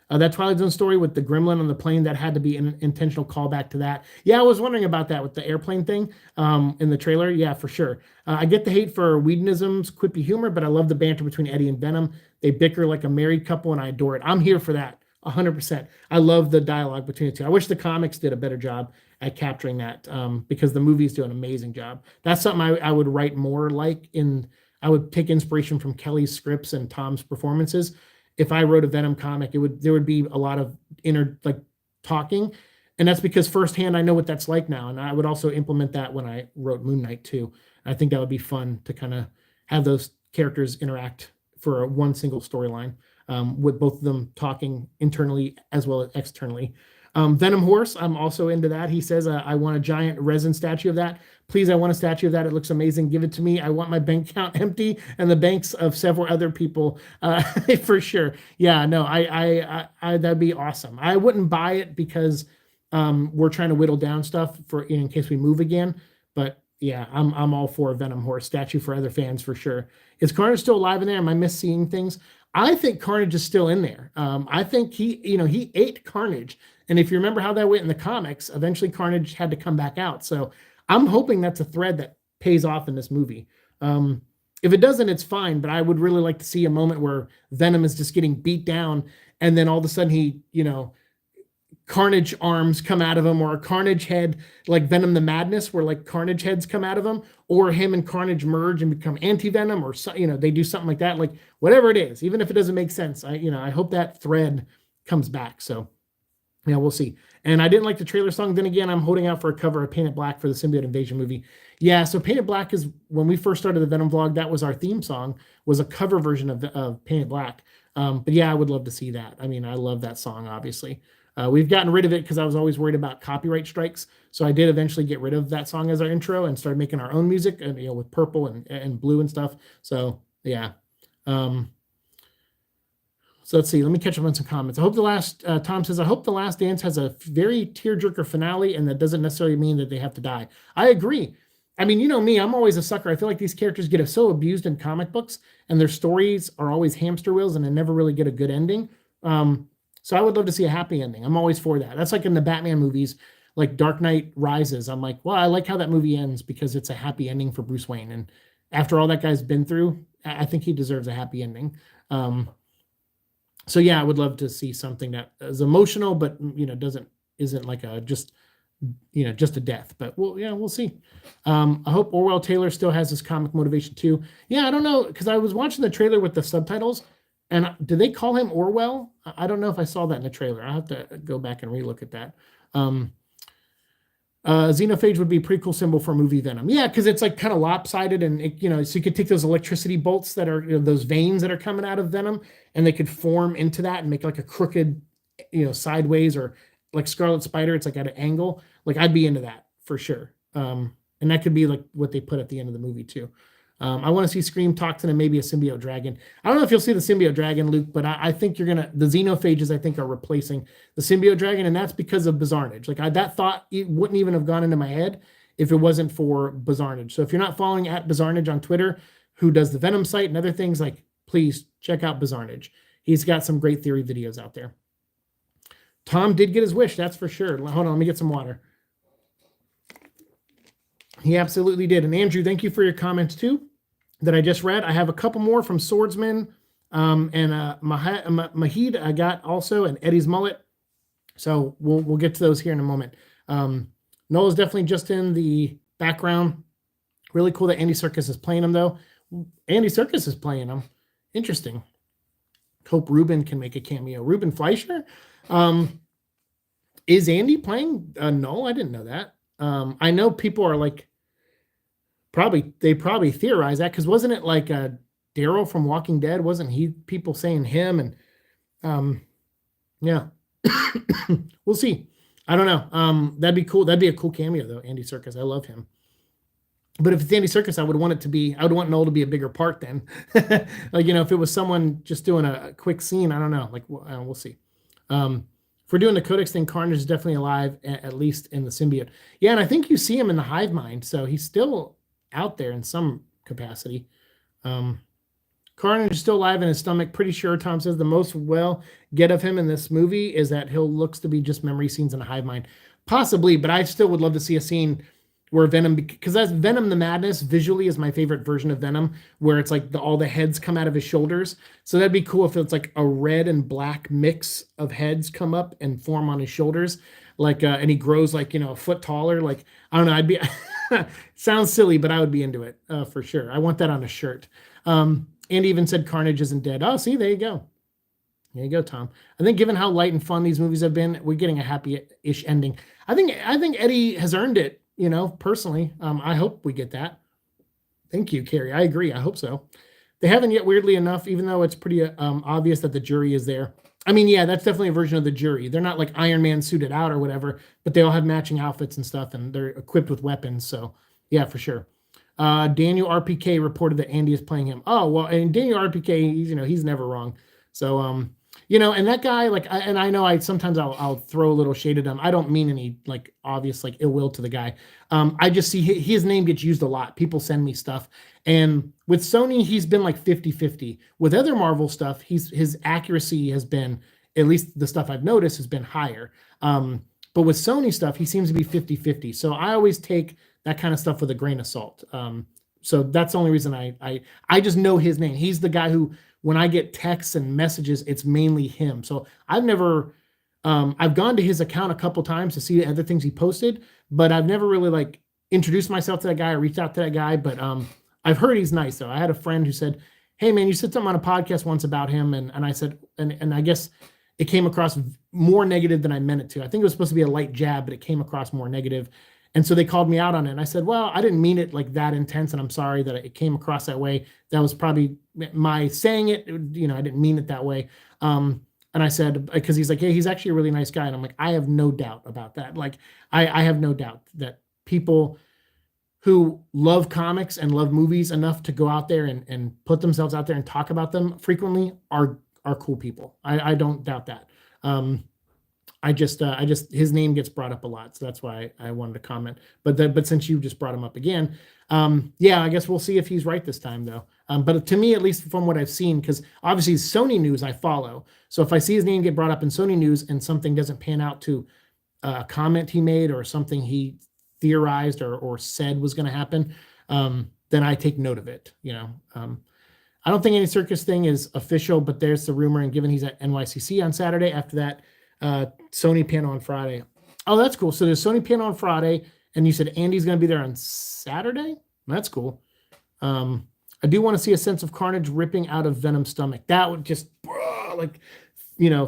That Twilight Zone story with the gremlin on the plane, that had to be an intentional callback to that. Yeah, I was wondering about that with the airplane thing in the trailer. Yeah, for sure. I get the hate for Whedonism's quippy humor, but I love the banter between Eddie and Venom. They bicker like a married couple, and I adore it. I'm here for that. 100%. I love the dialogue between the two. I wish the comics did a better job at capturing that, because the movies do an amazing job. That's something I would write more like I would take inspiration from Kelly's scripts and Tom's performances. If I wrote a Venom comic, there would be a lot of inner talking. And that's because firsthand I know what that's like now. And I would also implement that when I wrote Moon Knight too. I think that would be fun to kind of have those characters interact for one single storyline, with both of them talking internally as well as externally. Venom Horse, I'm also into that. He says, I want a giant resin statue of that. Please, I want a statue of that. It looks amazing. Give it to me. I want my bank account empty and the banks of several other people, for sure. Yeah, no, that'd be awesome. I wouldn't buy it because we're trying to whittle down stuff for in case we move again. But yeah, I'm all for a Venom Horse statue for other fans for sure. Is Carnage still alive in there? Am I misseeing things? I think Carnage is still in there. I think he ate Carnage. And if you remember how that went in the comics, eventually Carnage had to come back out. So I'm hoping that's a thread that pays off in this movie. If it doesn't, it's fine. But I would really like to see a moment where Venom is just getting beat down, and then all of a sudden he, Carnage arms come out of him, or a Carnage head, like Venom the Madness, where like Carnage heads come out of him, or him and Carnage merge and become anti-Venom, or they do something like that. Like whatever it is, even if it doesn't make sense, I hope that thread comes back. So yeah, we'll see. And I didn't like the trailer song. Then again, I'm holding out for a cover of Painted Black for the Symbiote Invasion movie. Yeah, so Painted Black is, when we first started the Venom vlog, that was our theme song, was a cover version of Painted Black. But yeah, I would love to see that. I mean, I love that song, obviously. We've gotten rid of it because I was always worried about copyright strikes. So I did eventually get rid of that song as our intro and started making our own music, and with purple and blue and stuff. So yeah. So let's see. Let me catch up on some comments. Tom says, I hope The Last Dance has a very tearjerker finale, and that doesn't necessarily mean that they have to die. I agree. I mean, you know me, I'm always a sucker. I feel like these characters get so abused in comic books, and their stories are always hamster wheels, and they never really get a good ending. So I would love to see a happy ending. I'm always for that. That's like in the Batman movies, like Dark Knight Rises. I'm like, well, I like how that movie ends because it's a happy ending for Bruce Wayne. And after all that guy's been through, I think he deserves a happy ending. So yeah, I would love to see something that is emotional, but isn't like just a death. But we'll see. I hope Orwell Taylor still has his comic motivation too. Yeah, I don't know, because I was watching the trailer with the subtitles, and did they call him Orwell? I don't know if I saw that in the trailer. I'll have to go back and relook at that. Xenophage would be a pretty cool symbol for movie Venom. Yeah, because it's like kind of lopsided, and so you could take those electricity bolts that are those veins that are coming out of Venom, and they could form into that and make like a crooked, sideways, or like Scarlet Spider. It's like at an angle. Like I'd be into that for sure. And that could be like what they put at the end of the movie too. I want to see Scream, Toxin, and maybe a symbiote dragon. I don't know if you'll see the symbiote dragon, Luke, but I think the xenophages, I think, are replacing the symbiote dragon, and that's because of Bizarnage. Like that thought, it wouldn't even have gone into my head if it wasn't for Bizarnage. So if you're not following at Bizarnage on Twitter, who does the Venom site and other things, like please check out Bizarnage. He's got some great theory videos out there. Tom did get his wish, that's for sure. Hold on, let me get some water. He absolutely did. And Andrew, thank you for your comments too that I just read. I have a couple more from Swordsman and Mahid I got also, and Eddie's Mullet. So we'll get to those here in a moment. Noah's definitely just in the background. Really cool that Andy Serkis is playing him, though. Andy Serkis is playing him. Interesting. Hope Ruben can make a cameo. Ruben Fleischer? Is Andy playing Null? I didn't know that. I know people are like, they probably theorize that, because wasn't it like Daryl from Walking Dead? Wasn't he people saying him? And yeah, we'll see. I don't know. That'd be cool. That'd be a cool cameo though. Andy Serkis, I love him. But if it's Andy Serkis, I would want Noel to be a bigger part then. Like, if it was someone just doing a quick scene, I don't know. Like, we'll see. If we're doing the Codex thing, Carnage is definitely alive, at least in the symbiote. Yeah, and I think you see him in the hive mind, so he's still out there in some capacity. Carnage is still alive in his stomach. Pretty sure, Tom says, the most get of him in this movie is that he'll looks to be just memory scenes in a hive mind. Possibly, but I still would love to see a scene where Venom, because that's Venom the Madness visually is my favorite version of Venom, where it's like all the heads come out of his shoulders. So that'd be cool if it's like a red and black mix of heads come up and form on his shoulders, like and he grows like a foot taller. Like, I don't know, I'd be sounds silly, but I would be into it for sure. I want that on a shirt. Andy even said Carnage isn't dead. Oh, see, there you go. There you go, Tom. I think given how light and fun these movies have been, we're getting a happy-ish ending. I think Eddie has earned it. Personally, I hope we get that. Thank you, Carrie. I agree. I hope so. They haven't yet, weirdly enough, even though it's pretty obvious that the jury is there. I mean, yeah, that's definitely a version of the jury. They're not like Iron Man suited out or whatever, but they all have matching outfits and stuff, and they're equipped with weapons. So, yeah, for sure. Daniel RPK reported that Andy is playing him. Oh well, and Daniel RPK, he's never wrong. So, and that guy, like, and I know I sometimes I'll throw a little shade at him. I don't mean any like obvious like ill will to the guy. I just see his name gets used a lot. People send me stuff, and with Sony, he's been like 50-50. With other Marvel stuff, his accuracy has been, at least the stuff I've noticed, has been higher. But with Sony stuff, he seems to be 50-50. So I always take that kind of stuff with a grain of salt. So that's the only reason I just know his name. He's the guy who, when I get texts and messages, it's mainly him. So I've gone to his account a couple times to see the other things he posted, but I've never really like introduced myself to that guy or reached out to that guy. But I've heard he's nice though. I had a friend who said, "Hey man, you said something on a podcast once about him," and I said, and I guess it came across more negative than I meant it to. I think it was supposed to be a light jab, but it came across more negative. And so they called me out on it. And I said, well, I didn't mean it like that intense. And I'm sorry that it came across that way. That was probably my saying it. I didn't mean it that way. And I said, because he's like, hey, he's actually a really nice guy. And I'm like, I have no doubt about that. Like, I have no doubt that people who love comics and love movies enough to go out there and put themselves out there and talk about them frequently are cool people. I don't doubt that. I just his name gets brought up a lot, so that's why I wanted to comment. But since you just brought him up again, yeah, I guess we'll see if he's right this time though. But to me, at least from what I've seen, because obviously Sony news I follow, so if I see his name get brought up in Sony news and something doesn't pan out to a comment he made or something he theorized or said was going to happen, then I take note of it. I don't think any circus thing is official, but there's the rumor, and given he's at NYCC on Saturday, after that. Sony panel on Friday. Oh, that's cool. So there's Sony panel on Friday, and you said Andy's going to be there on Saturday? That's cool. I do want to see a sense of carnage ripping out of Venom's stomach. That would just, like,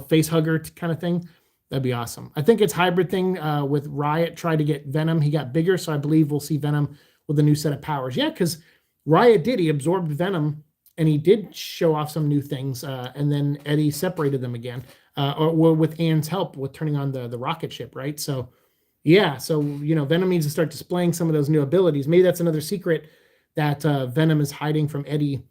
face hugger kind of thing. That'd be awesome. I think it's hybrid thing with Riot tried to get Venom. He got bigger, so I believe we'll see Venom with a new set of powers. Yeah, because Riot did. He absorbed Venom, and he did show off some new things, and then Eddie separated them again. Or with Anne's help with turning on the rocket ship, right? So, yeah. So, Venom needs to start displaying some of those new abilities. Maybe that's another secret that Venom is hiding from Eddie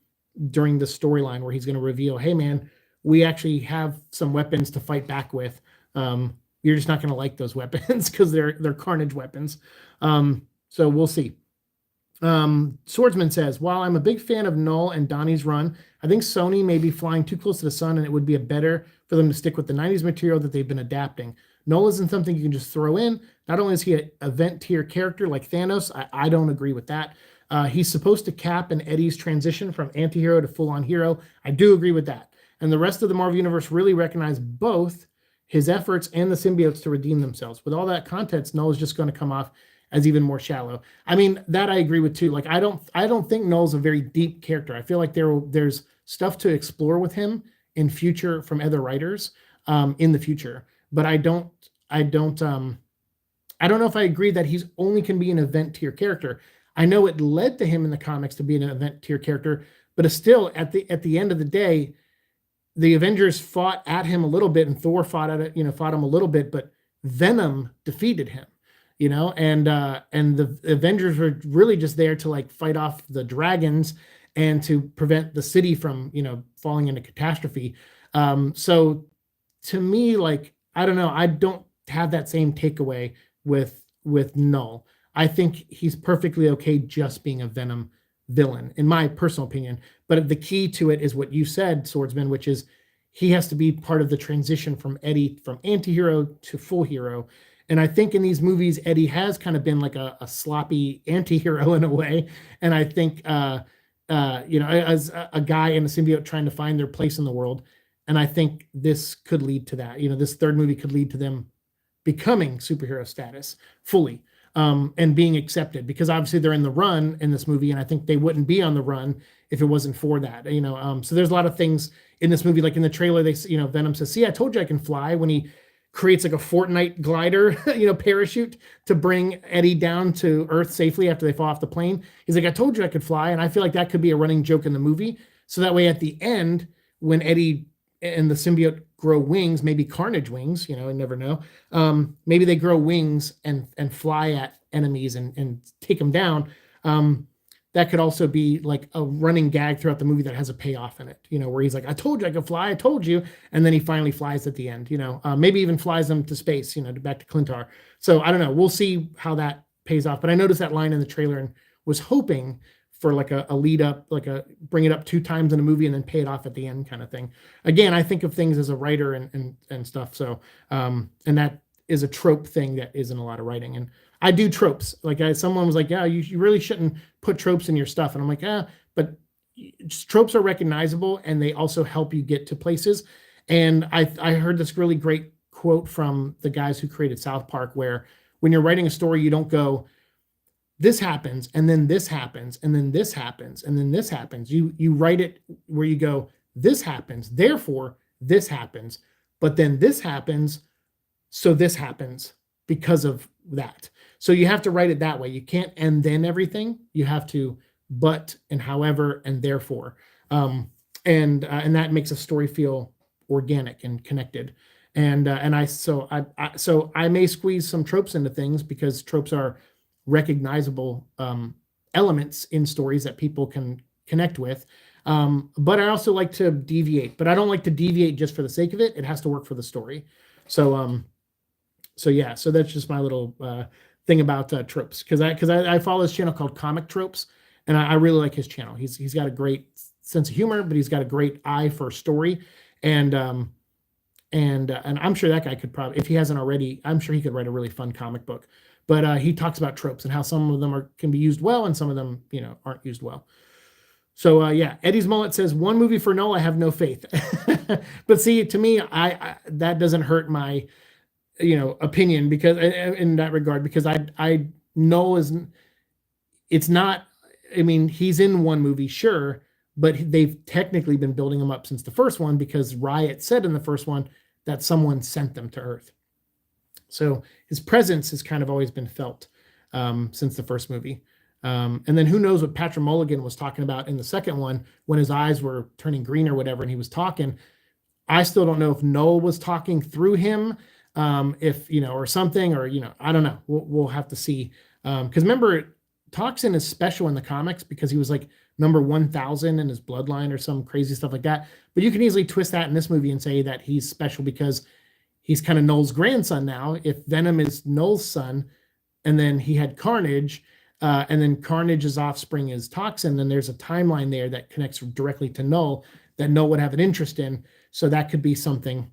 during the storyline, where he's going to reveal, hey, man, we actually have some weapons to fight back with. You're just not going to like those weapons because they're carnage weapons. So we'll see. Swordsman says, while I'm a big fan of Null and Donnie's run, I think Sony may be flying too close to the sun, and it would be better for them to stick with the 90s material that they've been adapting. Null isn't something you can just throw in. Not only is he an event tier character like Thanos, I don't agree with that. He's supposed to cap an Eddie's transition from anti-hero to full-on hero. I do agree with that. And the rest of the Marvel Universe really recognize both his efforts and the symbiotes to redeem themselves. With all that context, Null is just going to come off as even more shallow. I mean, that I agree with too. Like, I don't think Null's a very deep character. I feel like there's stuff to explore with him in future from other writers in the future. But I don't know if I agree that he's only can be an event tier character. I know it led to him in the comics to be an event tier character, but it's still at the end of the day, the Avengers fought at him a little bit, and Thor fought him a little bit, but Venom defeated him. And the Avengers were really just there to like fight off the dragons and to prevent the city from, falling into catastrophe. So to me, like, I don't know, I don't have that same takeaway with Null. I think he's perfectly okay just being a Venom villain, in my personal opinion. But the key to it is what you said, Swordsman, which is he has to be part of the transition from Eddie, from anti-hero to full hero. And I think in these movies, Eddie has kind of been like a sloppy anti-hero in a way. And I think, as a guy and a symbiote trying to find their place in the world. And I think this could lead to that. This third movie could lead to them becoming superhero status fully, and being accepted, because obviously they're in the run in this movie. And I think they wouldn't be on the run if it wasn't for that, so there's a lot of things in this movie, like in the trailer, Venom says, see, I told you I can fly, when he creates like a Fortnite glider, parachute to bring Eddie down to Earth safely after they fall off the plane. He's like, I told you I could fly. And I feel like that could be a running joke in the movie. So that way at the end, when Eddie and the symbiote grow wings, maybe Carnage wings, you never know. Maybe they grow wings and fly at enemies and take them down. That could also be like a running gag throughout the movie that has a payoff in it, where he's like, I told you I could fly, I told you. And then he finally flies at the end, maybe even flies them to space, back to Clintar. So I don't know. We'll see how that pays off. But I noticed that line in the trailer and was hoping for like a lead up, like bring it up 2 times in a movie and then pay it off at the end kind of thing. Again, I think of things as a writer and stuff. So, and that is a trope thing that isn't a lot of writing. And I do tropes. Like someone was like, yeah, you really shouldn't put tropes in your stuff. And I'm like, yeah, but tropes are recognizable and they also help you get to places. And I heard this really great quote from the guys who created South Park, where when you're writing a story, you don't go, this happens, and then this happens, and then this happens, and then this happens. You write it where you go, this happens, therefore this happens, but then this happens, so this happens because of that. So you have to write it that way. You can't and then everything. You have to but and however and therefore, and that makes a story feel organic and connected. And I may squeeze some tropes into things because tropes are recognizable elements in stories that people can connect with. But I also like to deviate, but I don't like to deviate just for the sake of it. It has to work for the story. So yeah, so that's just my little thing about tropes, because I follow this channel called Comic Tropes, and I really like his channel. He's got a great sense of humor, but he's got a great eye for story, and I'm sure that guy could probably, if he hasn't already, I'm sure he could write a really fun comic book. But he talks about tropes and how some of them can be used well and some of them, aren't used well. So yeah, Eddie's Mullet says, one movie for Noel, I have no faith. But see, to me, I that doesn't hurt my, opinion, because in that regard, because I know it's not, I mean, he's in one movie, sure, but they've technically been building him up since the first one, because Riot said in the first one that someone sent them to Earth. So his presence has kind of always been felt since the first movie. And then who knows what Patrick Mulligan was talking about in the second one when his eyes were turning green or whatever, and he was talking. I still don't know if Noel was talking through him, if, or something, or, I don't know. We'll have to see. Because remember, Toxin is special in the comics because he was like number 1000 in his bloodline or some crazy stuff like that. But you can easily twist that in this movie and say that he's special because he's kind of Noel's grandson now. If Venom is Noel's son, and then he had Carnage, and then Carnage's offspring is Toxin, then there's a timeline there that connects directly to Noel that Noel would have an interest in. So that could be something,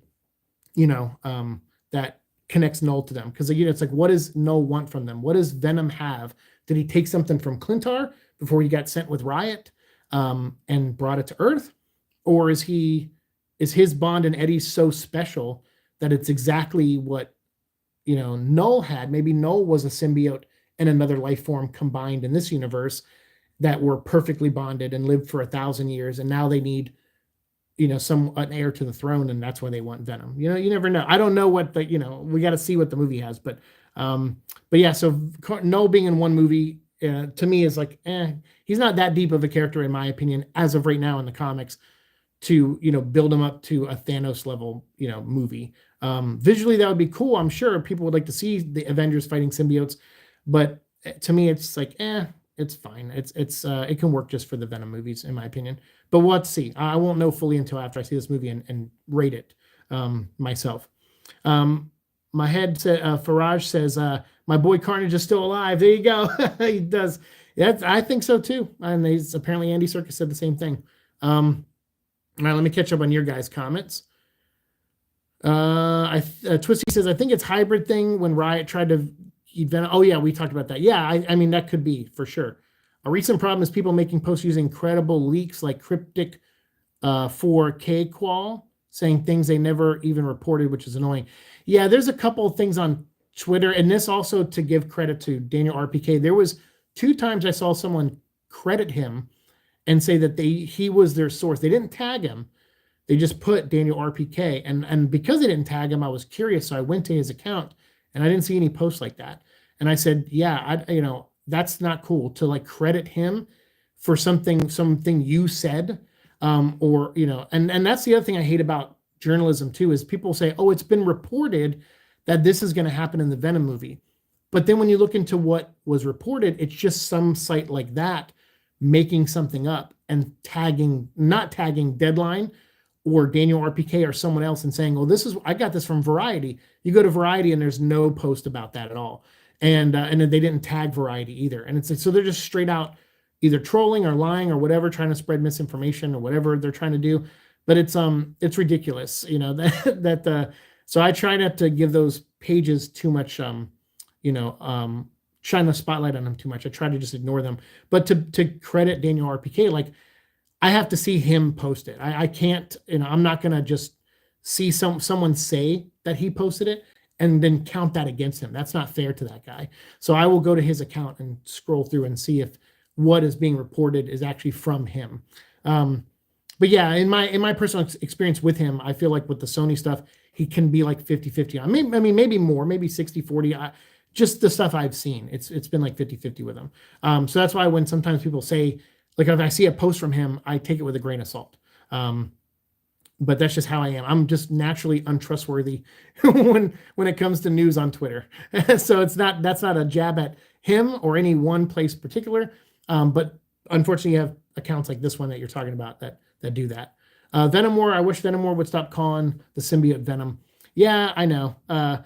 that connects Noel to them. Because it's like, what does Noel want from them? What does Venom have? Did he take something from Clintar before he got sent with Riot and brought it to Earth? Or is his bond and Eddie's so special that it's exactly what, Noel had? Maybe Noel was a symbiote and another life form combined in this universe that were perfectly bonded and lived for 1,000 years. And now they need, an heir to the throne. And that's why they want Venom. You never know. I don't know what we got to see what the movie has, but yeah, so Noel being in one movie to me is like, he's not that deep of a character in my opinion, as of right now in the comics, to, build him up to a Thanos level, movie. Visually that would be cool. I'm sure people would like to see the Avengers fighting symbiotes, but to me, it's like, it's fine. It can work just for the Venom movies, in my opinion. But we'll have to see. I won't know fully until after I see this movie and rate it myself. My head said, Faraj says, my boy Carnage is still alive. There you go. He does. Yeah, I think so too. And apparently Andy Serkis said the same thing. All right, let me catch up on your guys' comments. Twisty says, I think it's hybrid thing when Riot tried to eat Venom. Oh yeah, we talked about that. Yeah, I mean, that could be for sure. A recent problem is people making posts using credible leaks like Cryptic 4K Qual, saying things they never even reported, which is annoying. Yeah, there's a couple of things on Twitter, and this also to give credit to Daniel RPK. There was 2 times I saw someone credit him and say that he was their source. They didn't tag him. They just put Daniel RPK. And because they didn't tag him, I was curious. So I went to his account and I didn't see any posts like that. And I said, yeah, that's not cool to like credit him for something you said. And that's the other thing I hate about journalism too, is people say, oh, it's been reported that this is going to happen in the Venom movie. But then when you look into what was reported, it's just some site like that making something up and not tagging Deadline or Daniel RPK or someone else and saying, oh, I got this from Variety. You go to Variety and there's no post about that at all. And then they didn't tag Variety either. And it's like, so they're just straight out either trolling or lying or whatever, trying to spread misinformation or whatever they're trying to do. But it's ridiculous, so I try not to give those pages too much, shine the spotlight on them too much. I try to just ignore them. But to credit Daniel RPK, like, I have to see him post it. I can't, I'm not going to just see someone say that he posted it and then count that against him. That's not fair to that guy. So I will go to his account and scroll through and see if what is being reported is actually from him. But yeah, in my personal experience with him, I feel like with the Sony stuff, he can be like 50-50 on. I mean, maybe more, maybe 60-40. Just the stuff I've seen, it's been like 50-50 with him. So that's why when sometimes people say, like, if I see a post from him, I take it with a grain of salt. But that's just how I am. I'm just naturally untrustworthy when it comes to news on Twitter. So that's not a jab at him or any one place particular. But unfortunately, you have accounts like this one that you're talking about that do that. Venom War, I wish Venom War would stop calling the symbiote Venom. Yeah, I know. I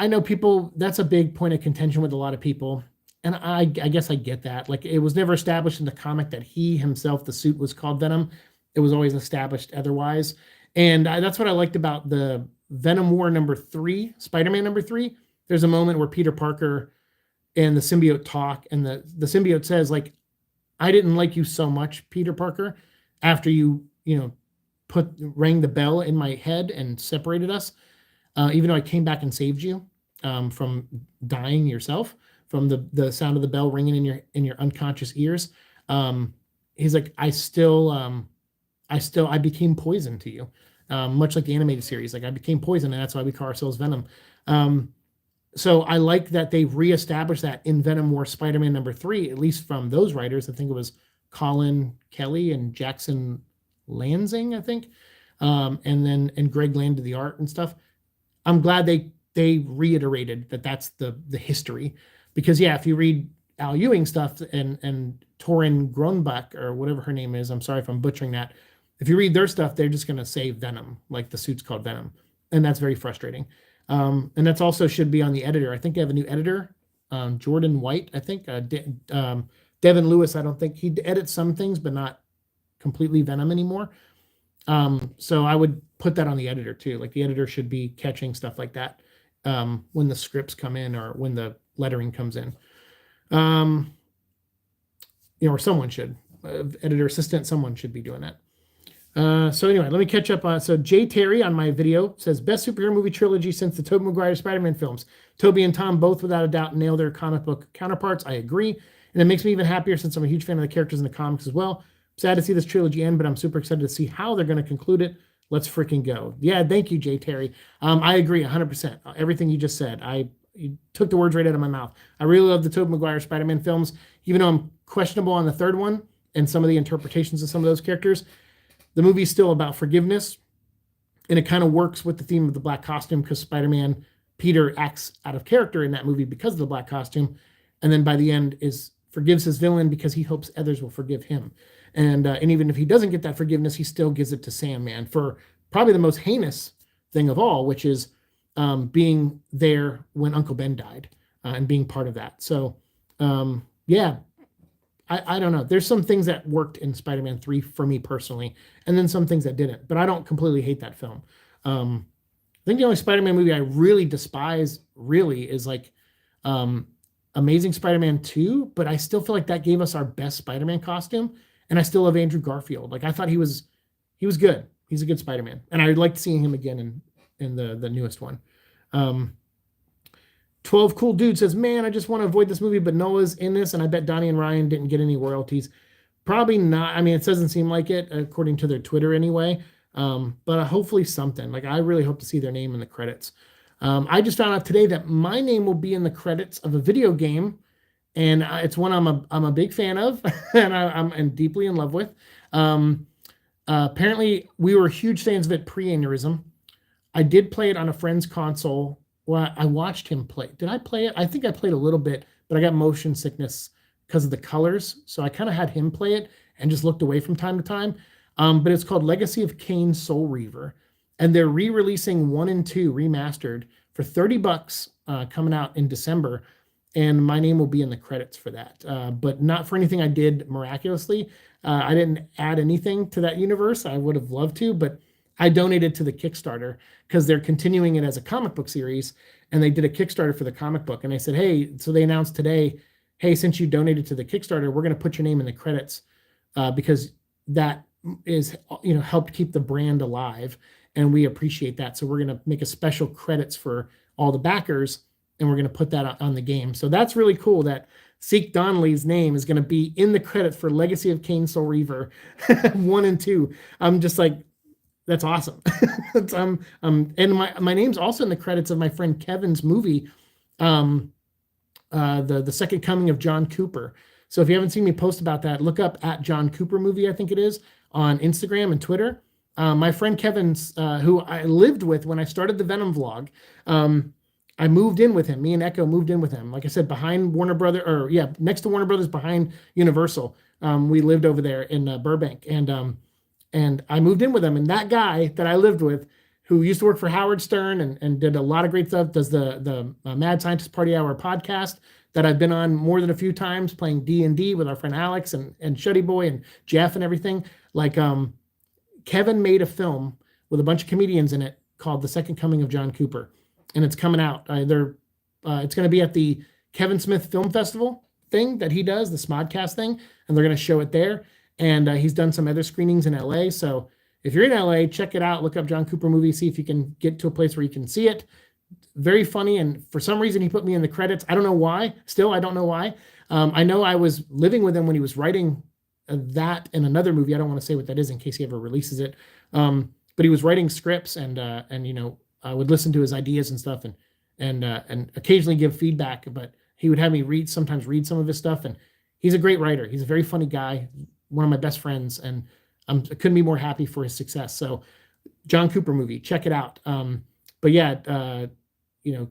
know people, that's a big point of contention with a lot of people. And I guess I get that. Like, it was never established in the comic that he himself, the suit, was called Venom. It was always established otherwise. And that's what I liked about the Venom War #3, Spider-Man #3. There's a moment where Peter Parker and the symbiote talk, and the symbiote says, like, I didn't like you so much, Peter Parker, after you rang the bell in my head and separated us, even though I came back and saved you from dying yourself, from the sound of the bell ringing in your unconscious ears. He's like, I became poison to you, much like the animated series. Like, I became poison, and that's why we call ourselves Venom. So I like that they've reestablished that in Venom War Spider-Man #3, at least from those writers. I think it was Colin Kelly and Jackson Lansing, I think, and Greg Land did the art and stuff. I'm glad they reiterated that that's the history, because if you read Al Ewing stuff and Torin Grunbach or whatever her name is, I'm sorry if I'm butchering that. If you read their stuff, they're just going to say Venom, like the suit's called Venom, and that's very frustrating. And that's also should be on the editor. I think they have a new editor, Jordan White, I think. Devin Lewis, I don't think he edits some things, but not completely Venom anymore. So I would put that on the editor too. Like, the editor should be catching stuff like that when the scripts come in or when the lettering comes in. Or someone should, editor assistant, someone should be doing that. So anyway, let me catch up on. So Jay Terry on my video says, best superhero movie trilogy since the Tobey Maguire Spider-Man films. Tobey and Tom both without a doubt nail their comic book counterparts. I agree. And it makes me even happier since I'm a huge fan of the characters in the comics as well. Sad to see this trilogy end, but I'm super excited to see how they're going to conclude it. Let's freaking go. Yeah, thank you, Jay Terry. I agree 100%. Everything you just said. You took the words right out of my mouth. I really love the Tobey Maguire Spider-Man films, even though I'm questionable on the third one and some of the interpretations of some of those characters. The movie's still about forgiveness, and it kind of works with the theme of the black costume, because Spider-Man, Peter, acts out of character in that movie because of the black costume, and then by the end forgives his villain because he hopes others will forgive him. And even if he doesn't get that forgiveness, he still gives it to Sandman for probably the most heinous thing of all, which is being there when Uncle Ben died and being part of that. So, I don't know. There's some things that worked in Spider-Man 3 for me personally, and then some things that didn't. But I don't completely hate that film. I think the only Spider-Man movie I really despise really is like Amazing Spider-Man 2, but I still feel like that gave us our best Spider-Man costume, and I still love Andrew Garfield. Like, I thought he was good. He's a good Spider-Man, and I liked seeing him again in the newest one. 12 Cool Dude says, man, I just want to avoid this movie, but Noah's in this, and I bet Donnie and Ryan didn't get any royalties. Probably not. I mean, it doesn't seem like it, according to their Twitter anyway. But hopefully something. Like, I really hope to see their name in the credits. I just found out today that my name will be in the credits of a video game, and it's one I'm a big fan of, and I'm deeply in love with. Apparently, we were huge fans of it pre-Aneurysm. I did play it on a friend's console. Well, I watched him play. Did I play it? I think I played a little bit, but I got motion sickness because of the colors. So I kind of had him play it and just looked away from time to time. But it's called Legacy of Kain Soul Reaver. And they're re-releasing 1 and 2 remastered for $30 coming out in December. And my name will be in the credits for that, but not for anything I did miraculously. I didn't add anything to that universe. I would have loved to, but I donated to the Kickstarter because they're continuing it as a comic book series, and they did a Kickstarter for the comic book. And they said, hey, so they announced today, hey, since you donated to the Kickstarter, we're going to put your name in the credits because that is, helped keep the brand alive, and we appreciate that. So we're going to make a special credits for all the backers, and we're going to put that on the game. So that's really cool that Seek Donnelly's name is going to be in the credits for Legacy of Kain Soul Reaver 1 and 2. I'm just like, that's awesome. And my name's also in the credits of my friend Kevin's movie, the Second Coming of John Cooper. So if you haven't seen me post about that, look up at John Cooper Movie, I think it is, on Instagram and Twitter. My friend Kevin's, who I lived with when I started the Venom vlog, I moved in with him. Me and Echo moved in with him. Like I said, behind Warner Brothers, next to Warner Brothers, behind Universal. We lived over there in Burbank, and I moved in with him. And that guy that I lived with, who used to work for Howard Stern and did a lot of great stuff, does the Mad Scientist Party Hour podcast that I've been on more than a few times, playing D&D with our friend Alex and Shuddy Boy and Jeff and everything. Like Kevin made a film with a bunch of comedians in it called The Second Coming of John Cooper. And it's coming out. It's going to be at the Kevin Smith Film Festival thing that he does, the Smodcast thing, and they're going to show it there. And he's done some other screenings in LA. So if you're in LA, check it out. Look up John Cooper Movie, see if you can get to a place where you can see it. Very funny. And for some reason, he put me in the credits. I don't know why. Still, I don't know why. I know I was living with him when he was writing that and another movie. I don't want to say what that is in case he ever releases it. But he was writing scripts and I would listen to his ideas and stuff and occasionally give feedback, but he would have me sometimes read some of his stuff. And he's a great writer. He's a very funny guy, one of my best friends, and I couldn't be more happy for his success. So John Cooper Movie, check it out. But yeah,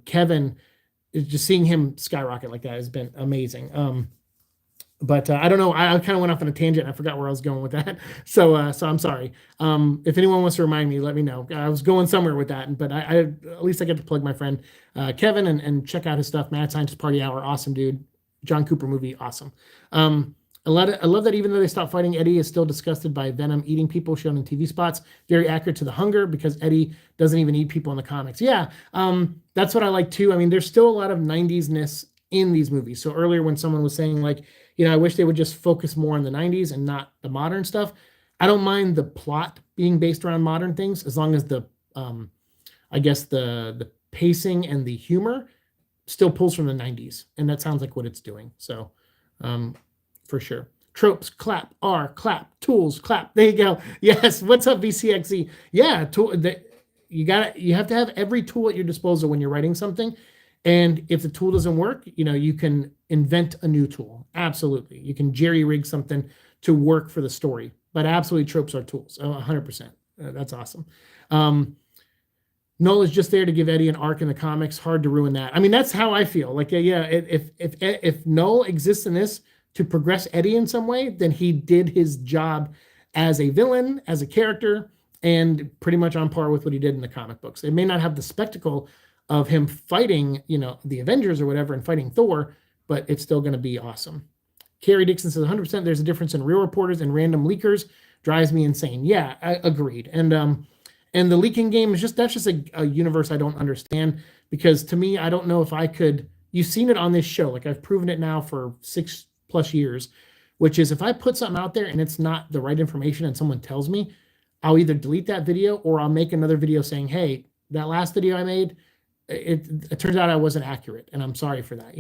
Kevin, just seeing him skyrocket like that has been amazing. But I don't know. I kind of went off on a tangent. I forgot where I was going with that. So I'm sorry. If anyone wants to remind me, let me know. I was going somewhere with that, but I at least I get to plug my friend Kevin and check out his stuff. Mad Scientist Party Hour, awesome dude. John Cooper Movie, awesome. I love that even though they stopped fighting, Eddie is still disgusted by Venom eating people shown in TV spots. Very accurate to the hunger because Eddie doesn't even eat people in the comics. Yeah, that's what I like too. I mean, there's still a lot of 90s-ness in these movies. So earlier when someone was saying like, I wish they would just focus more on the 90s and not the modern stuff. I don't mind the plot being based around modern things as long as the pacing and the humor still pulls from the 90s. And that sounds like what it's doing. So for sure. Tropes, clap, R, clap, tools, clap. There you go. Yes. What's up, VCXE? Yeah. You have to have every tool at your disposal when you're writing something. And if the tool doesn't work, you can invent a new tool. Absolutely. You can jerry-rig something to work for the story. But absolutely, tropes are tools. 100%. That's awesome. Null is just there to give Eddie an arc in the comics. Hard to ruin that. I mean, that's how I feel. Like, yeah, if Null exists in this to progress Eddie in some way, then he did his job as a villain, as a character, and pretty much on par with what he did in the comic books. It may not have the spectacle of him fighting, the Avengers or whatever and fighting Thor, but it's still going to be awesome. Carrie Dixon says 100% there's a difference in real reporters and random leakers. Drives me insane. Yeah, I agreed. And the leaking game is that's just a universe I don't understand, because to me, I don't know if I could. You've seen it on this show. Like, I've proven it now for 6+ years, which is if I put something out there and it's not the right information and someone tells me, I'll either delete that video or I'll make another video saying, hey, that last video I made, it turns out I wasn't accurate, and I'm sorry for that.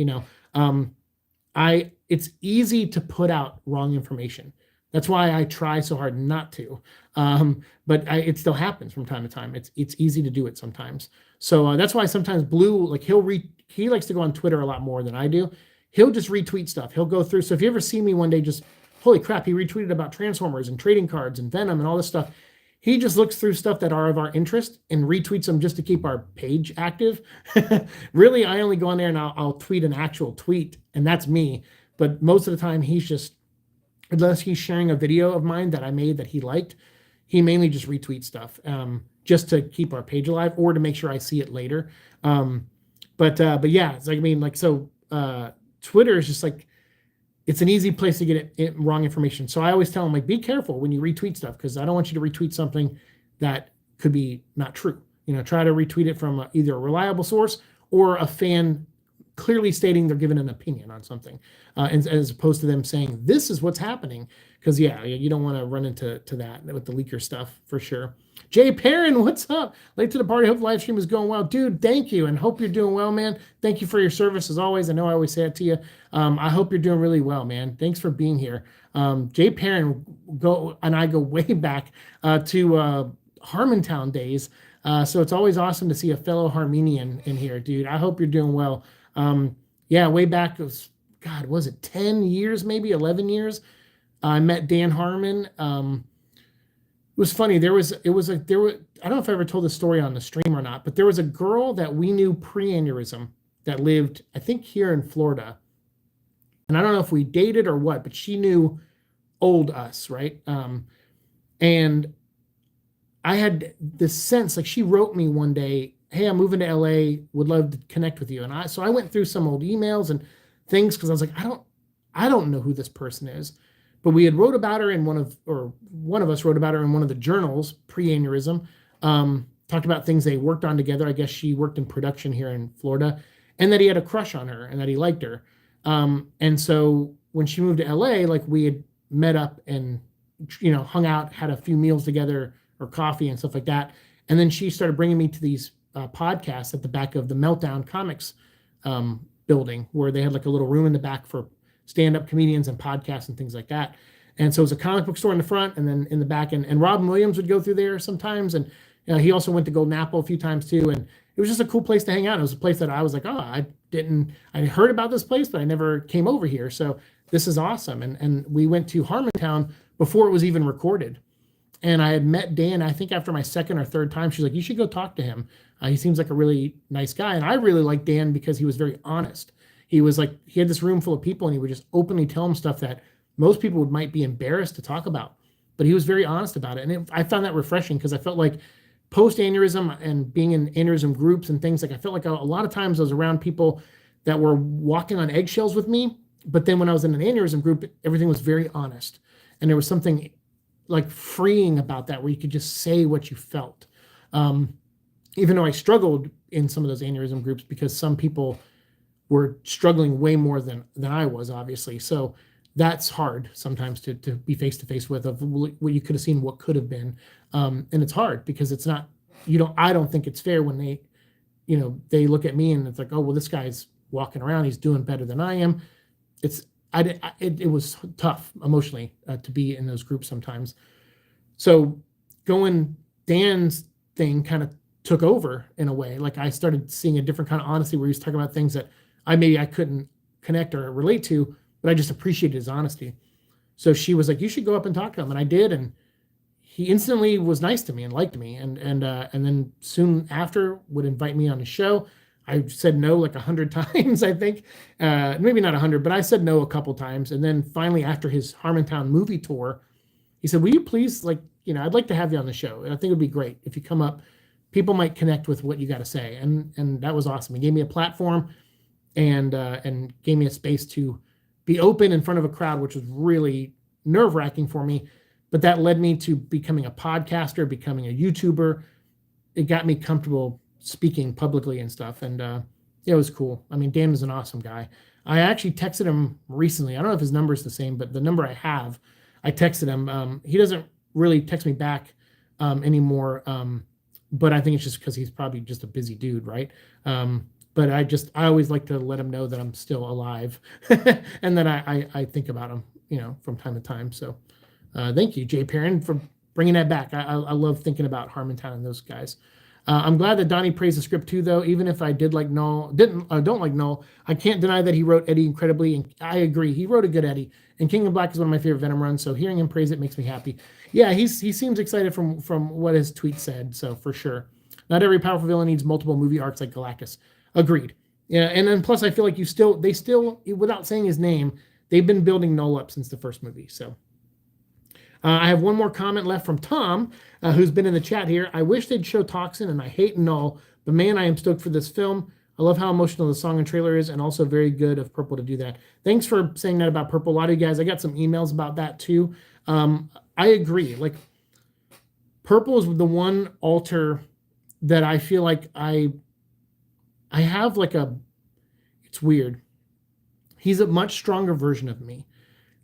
It's easy to put out wrong information. That's why I try so hard not to. But it still happens from time to time. It's easy to do it sometimes. So that's why sometimes Blue, like he likes to go on Twitter a lot more than I do. He'll just retweet stuff. He'll go through. So if you ever see me one day just holy crap, he retweeted about Transformers and trading cards and Venom and all this stuff. He just looks through stuff that are of our interest and retweets them just to keep our page active. Really, I only go on there and I'll tweet an actual tweet, and that's me. But most of the time, he's just, unless he's sharing a video of mine that I made that he liked, he mainly just retweets stuff, just to keep our page alive or to make sure I see it later. But yeah, it's like, I mean, like, so Twitter is just like, it's an easy place to get wrong information. So I always tell them, like, be careful when you retweet stuff, because I don't want you to retweet something that could be not true. You know, try to retweet it from either a reliable source or a fan clearly stating they're giving an opinion on something, as opposed to them saying, this is what's happening. Because, yeah, you don't want to run into that with the leaker stuff, for sure. Jay Perrin, what's up? Late to the party. Hope the live stream is going well. Dude, thank you, and hope you're doing well, man. Thank you for your service, as always. I know I always say it to you. I hope you're doing really well, man. Thanks for being here. Jay Perrin and I go way back to Harmontown days. So it's always awesome to see a fellow Harmenian in here, dude. I hope you're doing well. Yeah, way back, it was, God, was it 10 years, maybe 11 years? I met Dan Harmon. It was funny. I don't know if I ever told the story on the stream or not, but there was a girl that we knew pre-aneurysm that lived, I think, here in Florida. And I don't know if we dated or what, but she knew old us, right? And I had this sense, like, she wrote me one day, hey, I'm moving to LA, would love to connect with you. And so I went through some old emails and things, because I was like, I don't know who this person is. But we had wrote about her in one of us wrote about her in one of the journals pre-aneurysm, talked about things they worked on together. I guess she worked in production here in Florida, and that he had a crush on her and that he liked her. And so when she moved to LA, like, we had met up and, you know, hung out, had a few meals together or coffee and stuff like that. And then she started bringing me to these podcasts at the back of the Meltdown Comics building, where they had like a little room in the back for stand-up comedians and podcasts and things like that. And so it was a comic book store in the front, and then in the back, and Robin Williams would go through there sometimes. And he also went to Golden Apple a few times too. And it was just a cool place to hang out. It was a place that I was like, oh, I heard about this place, but I never came over here. So this is awesome. And we went to Harmontown before it was even recorded. And I had met Dan, I think after my second or third time. She's like, you should go talk to him. He seems like a really nice guy. And I really liked Dan because he was very honest. He was like, he had this room full of people, and he would just openly tell them stuff that most people might be embarrassed to talk about. But he was very honest about it. And I found that refreshing, because I felt like post-aneurysm and being in aneurysm groups and things, like, I felt like a lot of times I was around people that were walking on eggshells with me. But then when I was in an aneurysm group, everything was very honest. And there was something like freeing about that, where you could just say what you felt. Even though I struggled in some of those aneurysm groups, because some people were struggling way more than I was, obviously. So that's hard sometimes to be face-to-face with, of what you could have seen, what could have been. And it's hard, because it's not, I don't think it's fair when they look at me and it's like, oh, well, this guy's walking around, he's doing better than I am. It was tough emotionally to be in those groups sometimes. So Dan's thing kind of took over in a way. Like, I started seeing a different kind of honesty, where he was talking about things that I couldn't connect or relate to, but I just appreciated his honesty. So she was like, you should go up and talk to him. And I did. And he instantly was nice to me and liked me. And then soon after would invite me on his show. I said no like 100 times, I think. Maybe not 100, but I said no a couple times. And then finally, after his Harmontown movie tour, he said, will you please, I'd like to have you on the show. And I think it would be great if you come up. People might connect with what you got to say. And that was awesome. He gave me a platform and gave me a space to be open in front of a crowd, which was really nerve-wracking for me. But that led me to becoming a podcaster, becoming a YouTuber. It got me comfortable speaking publicly and stuff. And it was cool. I mean, Dan is an awesome guy. I actually texted him recently. I don't know if his number is the same, but the number I have, I texted him. He doesn't really text me back anymore. But I think it's just because he's probably just a busy dude, right? But I always like to let him know that I'm still alive and that I think about him, from time to time. So thank you, Jay Perrin, for bringing that back. I love thinking about Harmontown and those guys. I'm glad that Donnie praised the script too, though. Even if I did like Noel, don't like Noel, I can't deny that he wrote Eddie incredibly, and I agree, he wrote a good Eddie. And King of Black is one of my favorite Venom runs, so hearing him praise it makes me happy. Yeah, he seems excited from what his tweet said, so for sure. Not every powerful villain needs multiple movie arcs like Galactus. Agreed. Yeah, and then plus I feel like they still, without saying his name, they've been building Noel up since the first movie. So I have one more comment left from Tom, who's been in the chat here. I wish they'd show Toxin, and I hate Null, but man, I am stoked for this film. I love how emotional the song and trailer is, and also very good of Purple to do that. Thanks for saying that about Purple. A lot of you guys, I got some emails about that too. I agree. Like, Purple is the one alter that I feel like I have like it's weird. He's a much stronger version of me.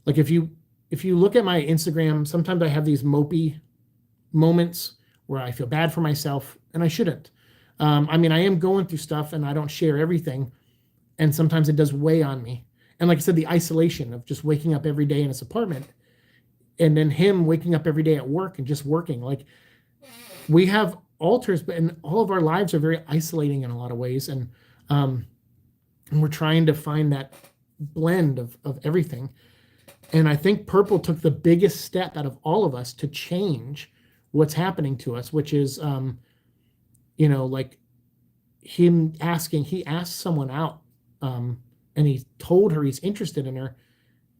Like, if you look at my Instagram, sometimes I have these mopey moments where I feel bad for myself, and I shouldn't. I mean, I am going through stuff, and I don't share everything, and sometimes it does weigh on me. And like I said, the isolation of just waking up every day in his apartment, and then him waking up every day at work and just working. Like, we have alters, but and all of our lives are very isolating in a lot of ways, and we're trying to find that blend of everything. And I think Purple took the biggest step out of all of us to change what's happening to us, which is, like he asked someone out, and he told her he's interested in her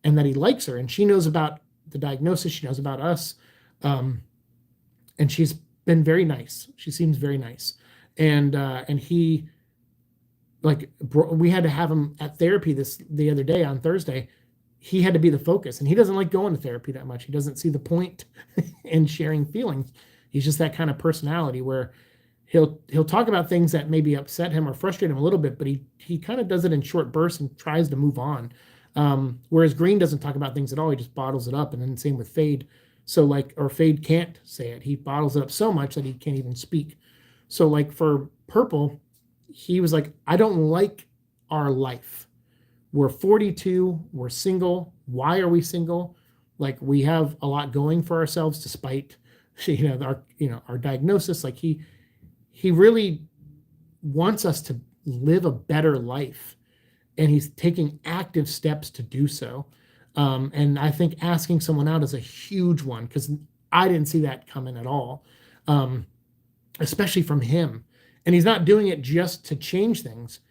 and that he likes her. And she knows about the diagnosis. She knows about us. And she's been very nice. She seems very nice. And he, we had to have him at therapy the other day on Thursday. He had to be the focus, and he doesn't like going to therapy that much. He doesn't see the point in sharing feelings. He's just that kind of personality where he'll talk about things that maybe upset him or frustrate him a little bit, but he kind of does it in short bursts and tries to move on. Whereas Green doesn't talk about things at all. He just bottles it up. And then same with Fade. So or Fade can't say it. He bottles it up so much that he can't even speak. So like for Purple, he was like, I don't like our life. We're 42, we're single. Why are we single? Like, we have a lot going for ourselves despite, our diagnosis. Like, he really wants us to live a better life, and he's taking active steps to do so. And I think asking someone out is a huge one, because I didn't see that coming at all, especially from him. And he's not doing it just to change things.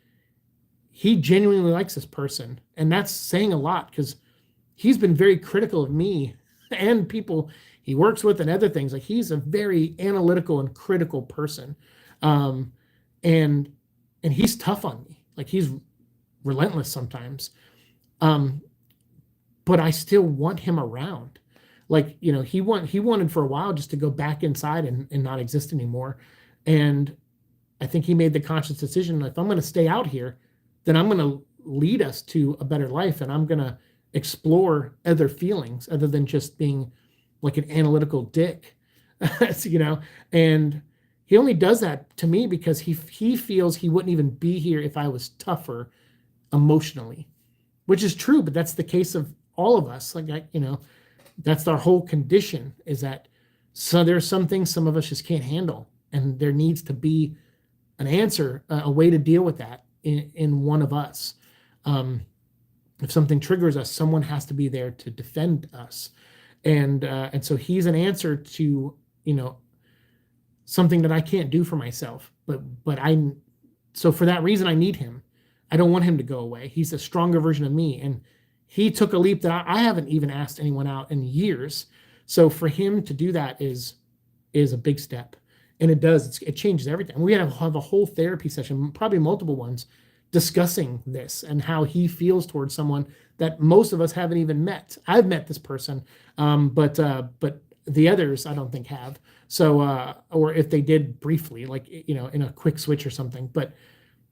He genuinely likes this person, and that's saying a lot, because he's been very critical of me and people he works with and other things. Like, he's a very analytical and critical person, and he's tough on me. Like, he's relentless sometimes, but I still want him around. Like, he wanted for a while just to go back inside and not exist anymore, and I think he made the conscious decision, if I'm going to stay out here, then I'm going to lead us to a better life, and I'm going to explore other feelings other than just being like an analytical dick, and he only does that to me because he feels he wouldn't even be here if I was tougher emotionally, which is true, but that's the case of all of us. That's our whole condition, is that there's some things some of us just can't handle, and there needs to be an answer, a way to deal with that in one of us. If something triggers us, someone has to be there to defend us. And so he's an answer to, something that I can't do for myself. So for that reason, I need him. I don't want him to go away. He's a stronger version of me. And he took a leap that I haven't even asked anyone out in years. So for him to do that is a big step. And it changes everything. We have a whole therapy session, probably multiple ones, discussing this and how he feels towards someone that most of us haven't even met. I've met this person, but the others I don't think have. So, or if they did briefly, like, in a quick switch or something, but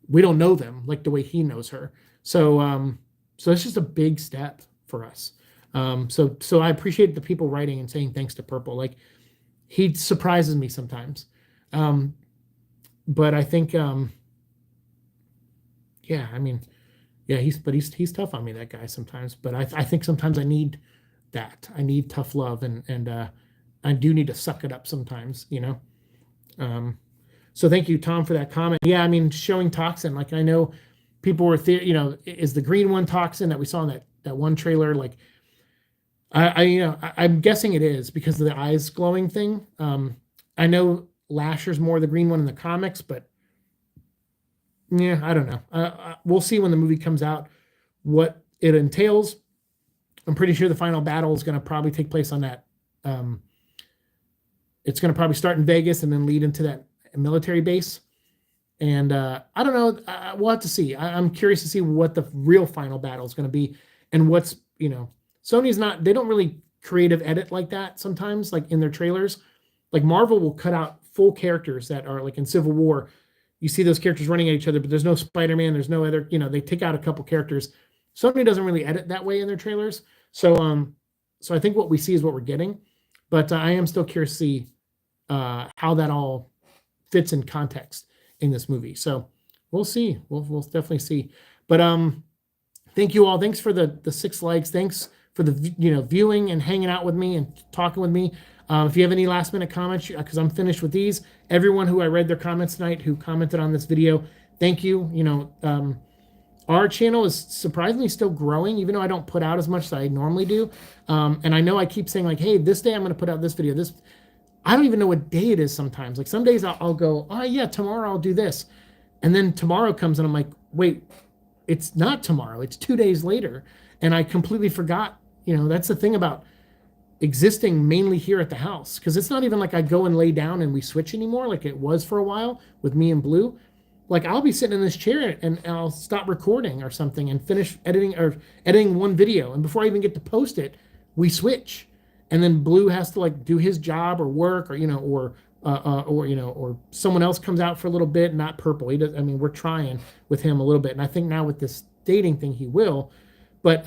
we don't know them like the way he knows her. So, so it's just a big step for us. So I appreciate the people writing and saying thanks to Purple. Like, he surprises me sometimes. But I think, he's tough on me, that guy, sometimes. But I think sometimes I need that. I need tough love, and I do need to suck it up sometimes, So thank you, Tom, for that comment. Yeah, I mean, showing toxin, like I know people were, is the green one toxin that we saw in that one trailer? Like, I'm guessing it is because of the eyes glowing thing. I know Lasher's more the green one in the comics, but yeah, I don't know. We'll see when the movie comes out what it entails. I'm pretty sure the final battle is going to probably take place on that. It's going to probably start in Vegas and then lead into that military base. And I don't know. We'll have to see. I'm curious to see what the real final battle is going to be, and what's, Sony's not. They don't really creative edit like that sometimes, like in their trailers. Like Marvel will cut out full characters that are like in Civil War. You see those characters running at each other, but there's no Spider-Man. There's no other. They take out a couple characters. Sony doesn't really edit that way in their trailers. So I think what we see is what we're getting. But I am still curious to see how that all fits in context in this movie. So we'll see. We'll definitely see. But thank you all. Thanks for the 6 likes. Thanks for the viewing and hanging out with me and talking with me. If you have any last minute comments, because I'm finished with these, everyone who I read their comments tonight who commented on this video, thank you. Our channel is surprisingly still growing, even though I don't put out as much as I normally do. And I know I keep saying like, hey, this day I'm going to put out this video. I don't even know what day it is sometimes. Like some days I'll go, oh yeah, tomorrow I'll do this. And then tomorrow comes and I'm like, wait, it's not tomorrow. It's 2 days later. And I completely forgot. That's the thing about existing mainly here at the house. Because it's not even like I go and lay down and we switch anymore like it was for a while with me and Blue. Like I'll be sitting in this chair and I'll stop recording or something and finish editing one video. And before I even get to post it, we switch. And then Blue has to like do his job or work or someone else comes out for a little bit, not Purple. He does. I mean, we're trying with him a little bit. And I think now with this dating thing, he will, but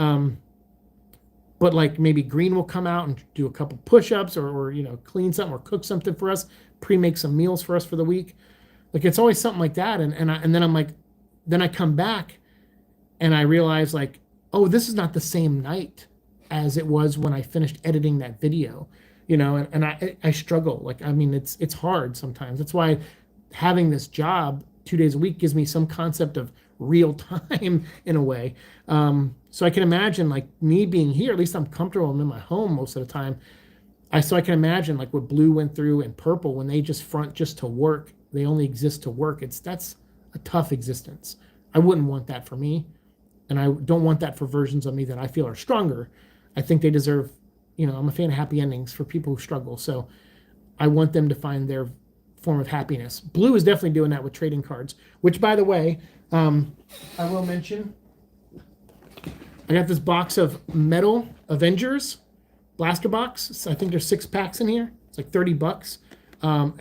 like maybe Green will come out and do a couple push-ups or clean something or cook something for us, pre-make some meals for us for the week. Like it's always something like that. And then I'm like, then I come back and I realize like, oh, this is not the same night as it was when I finished editing that video, and I struggle. Like, I mean, it's hard sometimes. That's why having this job 2 days a week gives me some concept of real time in a way. So I can imagine like me being here, at least I'm comfortable. I'm in my home most of the time. So I can imagine like what Blue went through and Purple when they just front just to work. They only exist to work. That's a tough existence. I wouldn't want that for me. And I don't want that for versions of me that I feel are stronger. I think they deserve, I'm a fan of happy endings for people who struggle. So I want them to find their form of happiness. Blue is definitely doing that with trading cards, which by the way, I will mention, I got this box of Metal Avengers blaster box. I think there's 6 packs in here. It's like $30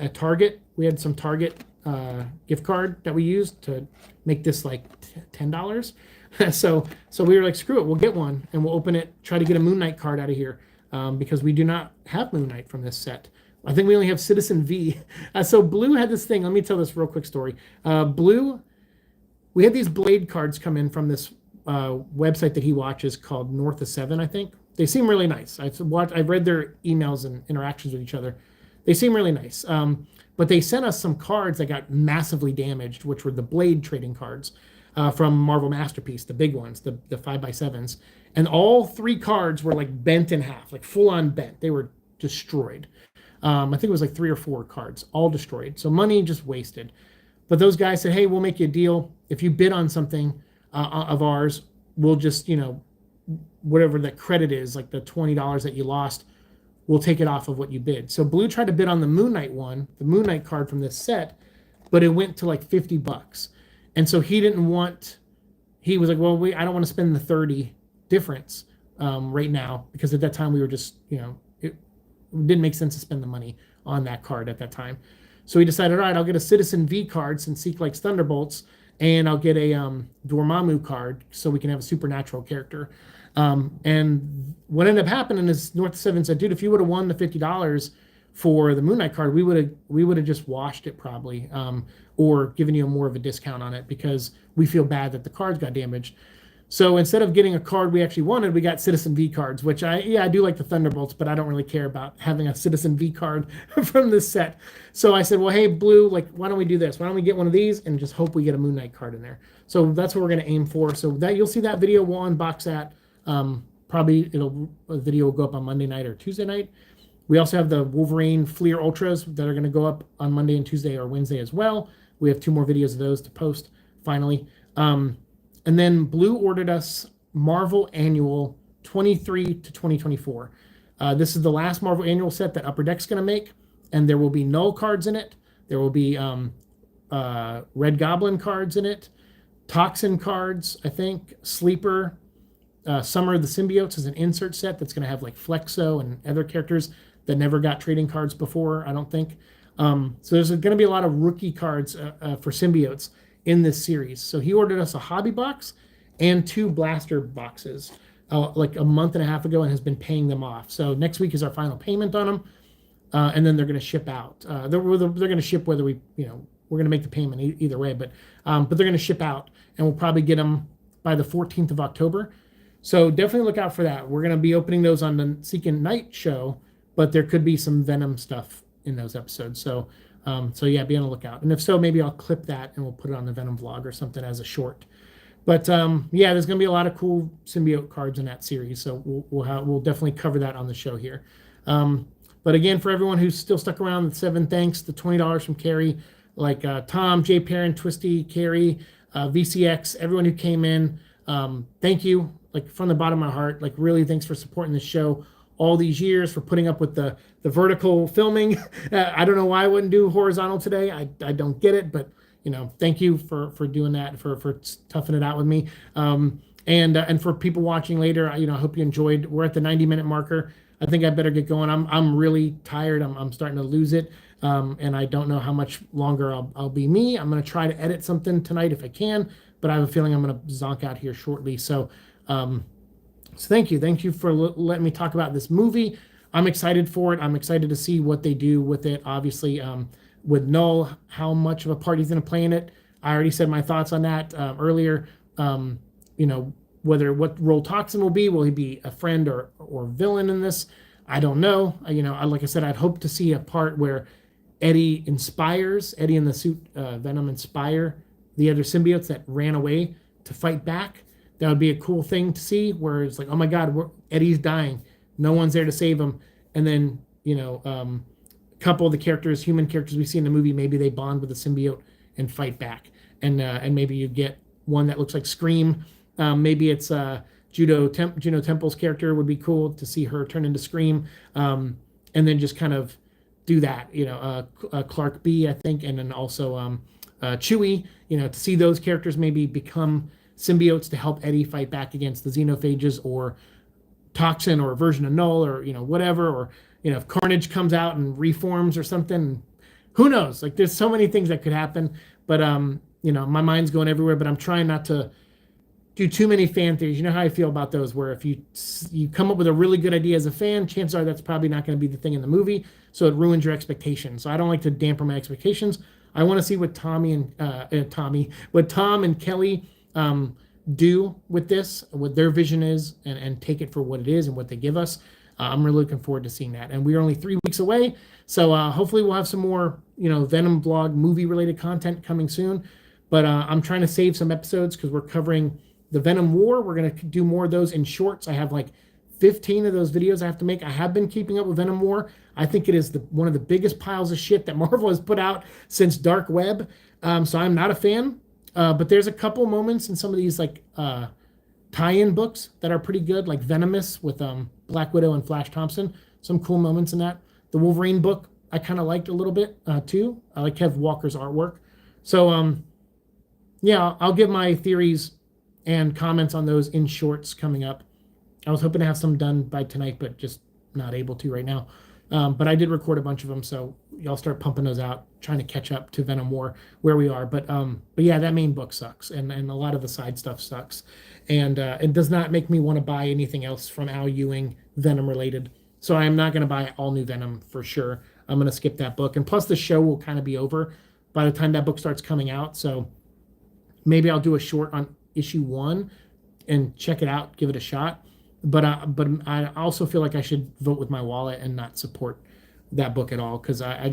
at Target. We had some Target gift card that we used to make this like $10. So we were like, screw it, we'll get one and we'll open it, try to get a Moon Knight card out of here because we do not have Moon Knight from this set. I think we only have Citizen V. So Blue had this thing. Let me tell this real quick story. Blue, we had these Blade cards come in from this website that he watches called North of 7, I think. They seem really nice. I've read their emails and interactions with each other. They seem really nice. But they sent us some cards that got massively damaged, which were the Blade trading cards. From Marvel Masterpiece, the big ones, the 5x7s. And all 3 cards were like bent in half, like full on bent. They were destroyed. I think it was like 3 or 4 cards, all destroyed. So money just wasted. But those guys said, hey, we'll make you a deal. If you bid on something of ours, we'll just, whatever the credit is, like the $20 that you lost, we'll take it off of what you bid. So Blue tried to bid on the Moon Knight one, the Moon Knight card from this set, but it went to like $50. And so he was like, well, I don't want to spend the 30 difference right now because at that time we were just, it didn't make sense to spend the money on that card at that time. So he decided, all right, I'll get a Citizen V card since Seek likes Thunderbolts, and I'll get a Dormammu card so we can have a supernatural character. And what ended up happening is North 7 said, dude, if you would have won the $50 for the Moon Knight card, we would have just washed it probably, or given you more of a discount on it because we feel bad that the cards got damaged. So instead of getting a card we actually wanted, we got Citizen V cards, which I do like the Thunderbolts, but I don't really care about having a Citizen V card from this set. So I said, well, hey, Blue, like, why don't we do this? Why don't we get one of these and just hope we get a Moon Knight card in there? So that's what we're going to aim for. So that you'll see that video. We'll unbox that. Probably a video will go up on Monday night or Tuesday night. We also have the Wolverine Fleer Ultras that are going to go up on Monday and Tuesday or Wednesday as well. We have 2 more videos of those to post finally. And then Blue ordered us Marvel Annual 23 to 2024. This is the last Marvel Annual set that Upper Deck's going to make, and there will be Null cards in it. There will be Red Goblin cards in it, Toxin cards, I think, Sleeper. Summer of the Symbiotes is an insert set that's going to have like Flexo and other characters that never got trading cards before, I don't think. So there's going to be a lot of rookie cards for symbiotes in this series. So he ordered us a hobby box and 2 blaster boxes like a month and a half ago and has been paying them off. So next week is our final payment on them. And then they're going to ship out. They're going to ship whether we're going to make the payment either way, but they're going to ship out and we'll probably get them by the 14th of October. So definitely look out for that. We're going to be opening those on the Seek and Night show, but there could be some Venom stuff in those episodes. So yeah, be on the lookout. And if so, maybe I'll clip that and we'll put it on the Venom vlog or something as a short. But yeah, there's going to be a lot of cool symbiote cards in that series. So we'll definitely cover that on the show here. But again, for everyone who's still stuck around, the 7 thanks, the $20 from Carrie, like Tom, Jay Perrin, Twisty, Carrie, VCX, everyone who came in. Thank you, like from the bottom of my heart. Like really, thanks for supporting the show all these years, for putting up with the vertical filming. I don't know why I wouldn't do horizontal today. I don't get it, but thank you for doing that, for toughing it out with me. And for people watching later, I hope you enjoyed. We're at the 90-minute marker. I think I better get going. I'm really tired. I'm starting to lose it. And I don't know how much longer I'll be me. I'm going to try to edit something tonight if I can, but I have a feeling I'm going to zonk out here shortly. So thank you. Thank you for letting me talk about this movie. I'm excited for it. I'm excited to see what they do with it. Obviously, with Null, how much of a part he's going to play in it. I already said my thoughts on that earlier. What role Toxin will be. Will he be a friend or villain in this? I don't know. Like I said, I'd hope to see a part where Eddie and the suit Venom inspire the other symbiotes that ran away to fight back. That would be a cool thing to see, where it's like, oh my God, Eddie's dying. No one's there to save him. And then, a couple of the human characters we see in the movie, maybe they bond with the symbiote and fight back. And maybe you get one that looks like Scream. Maybe it's Juno Temple's character. Would be cool to see her turn into Scream. And then just kind of do that, Clark B, I think, and then also Chewie, to see those characters maybe become symbiotes to help Eddie fight back against the xenophages or Toxin or a version of Null or, whatever, or, if Carnage comes out and reforms or something, who knows? Like, there's so many things that could happen, but, my mind's going everywhere, but I'm trying not to do too many fan theories. You know how I feel about those, where if you come up with a really good idea as a fan, chances are that's probably not going to be the thing in the movie, so it ruins your expectations. So I don't like to dampen my expectations. I want to see what Tom and Kelly do with this, what their vision is, and take it for what it is and what they give us. I'm really looking forward to seeing that. And we're only 3 weeks away, so hopefully we'll have some more, Venom vlog movie-related content coming soon. But I'm trying to save some episodes because we're covering the Venom War. We're going to do more of those in shorts. I have like 15 of those videos I have to make. I have been keeping up with Venom War. I think it is one of the biggest piles of shit that Marvel has put out since Dark Web. So I'm not a fan. But there's a couple moments in some of these like tie-in books that are pretty good, like Venomous with Black Widow and Flash Thompson. Some cool moments in that. The Wolverine book I kind of liked a little bit too. I like Kev Walker's artwork. So yeah, I'll give my theories and comments on those in shorts coming up. I was hoping to have some done by tonight, but just not able to right now. But I did record a bunch of them, so y'all start pumping those out, trying to catch up to Venom War where we are. But yeah, that main book sucks, and a lot of the side stuff sucks, and it does not make me want to buy anything else from Al Ewing Venom related. So I am not going to buy all new Venom for sure. I'm going to skip that book, and plus the show will kind of be over by the time that book starts coming out. So maybe I'll do a short on issue 1 and check it out, give it a shot. But I also feel like I should vote with my wallet and not support that book at all, because I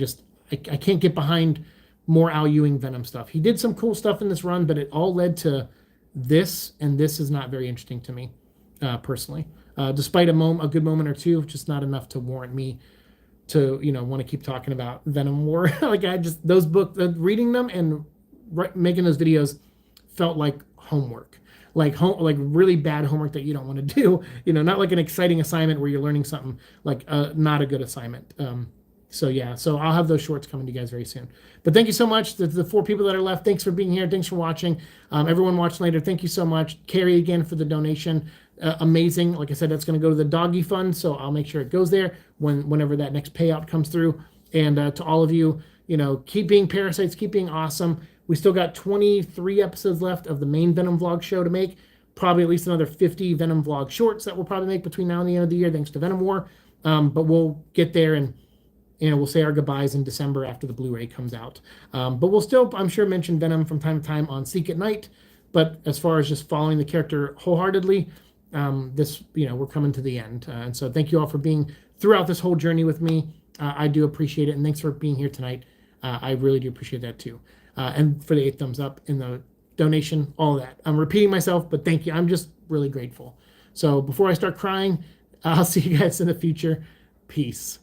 can't get behind more Al Ewing Venom stuff. He did some cool stuff in this run, but it all led to this, and this is not very interesting to me personally. Despite a good moment or two, just not enough to warrant me to want to keep talking about Venom War. Like those books, reading them and making those videos felt like homework, like really bad homework that you don't want to do. Not like an exciting assignment where you're learning something, like not a good assignment. So I'll have those shorts coming to you guys very soon. But thank you so much. The 4 people that are left, thanks for being here. Thanks for watching. Everyone watching later, thank you so much. Carrie, again, for the donation. Amazing. Like I said, that's going to go to the doggy fund, so I'll make sure it goes there whenever that next payout comes through. And to all of you, keep being parasites, keep being awesome. We still got 23 episodes left of the main Venom vlog show to make. Probably at least another 50 Venom vlog shorts that we'll probably make between now and the end of the year, thanks to Venom War. But we'll get there, and we'll say our goodbyes in December after the Blu-ray comes out. But we'll still, I'm sure, mention Venom from time to time on Seek at Night. But as far as just following the character wholeheartedly, we're coming to the end. And so thank you all for being throughout this whole journey with me. I do appreciate it. And thanks for being here tonight. I really do appreciate that too. And for the 8 thumbs up in the donation, all that. I'm repeating myself, but thank you. I'm just really grateful. So before I start crying, I'll see you guys in the future. Peace.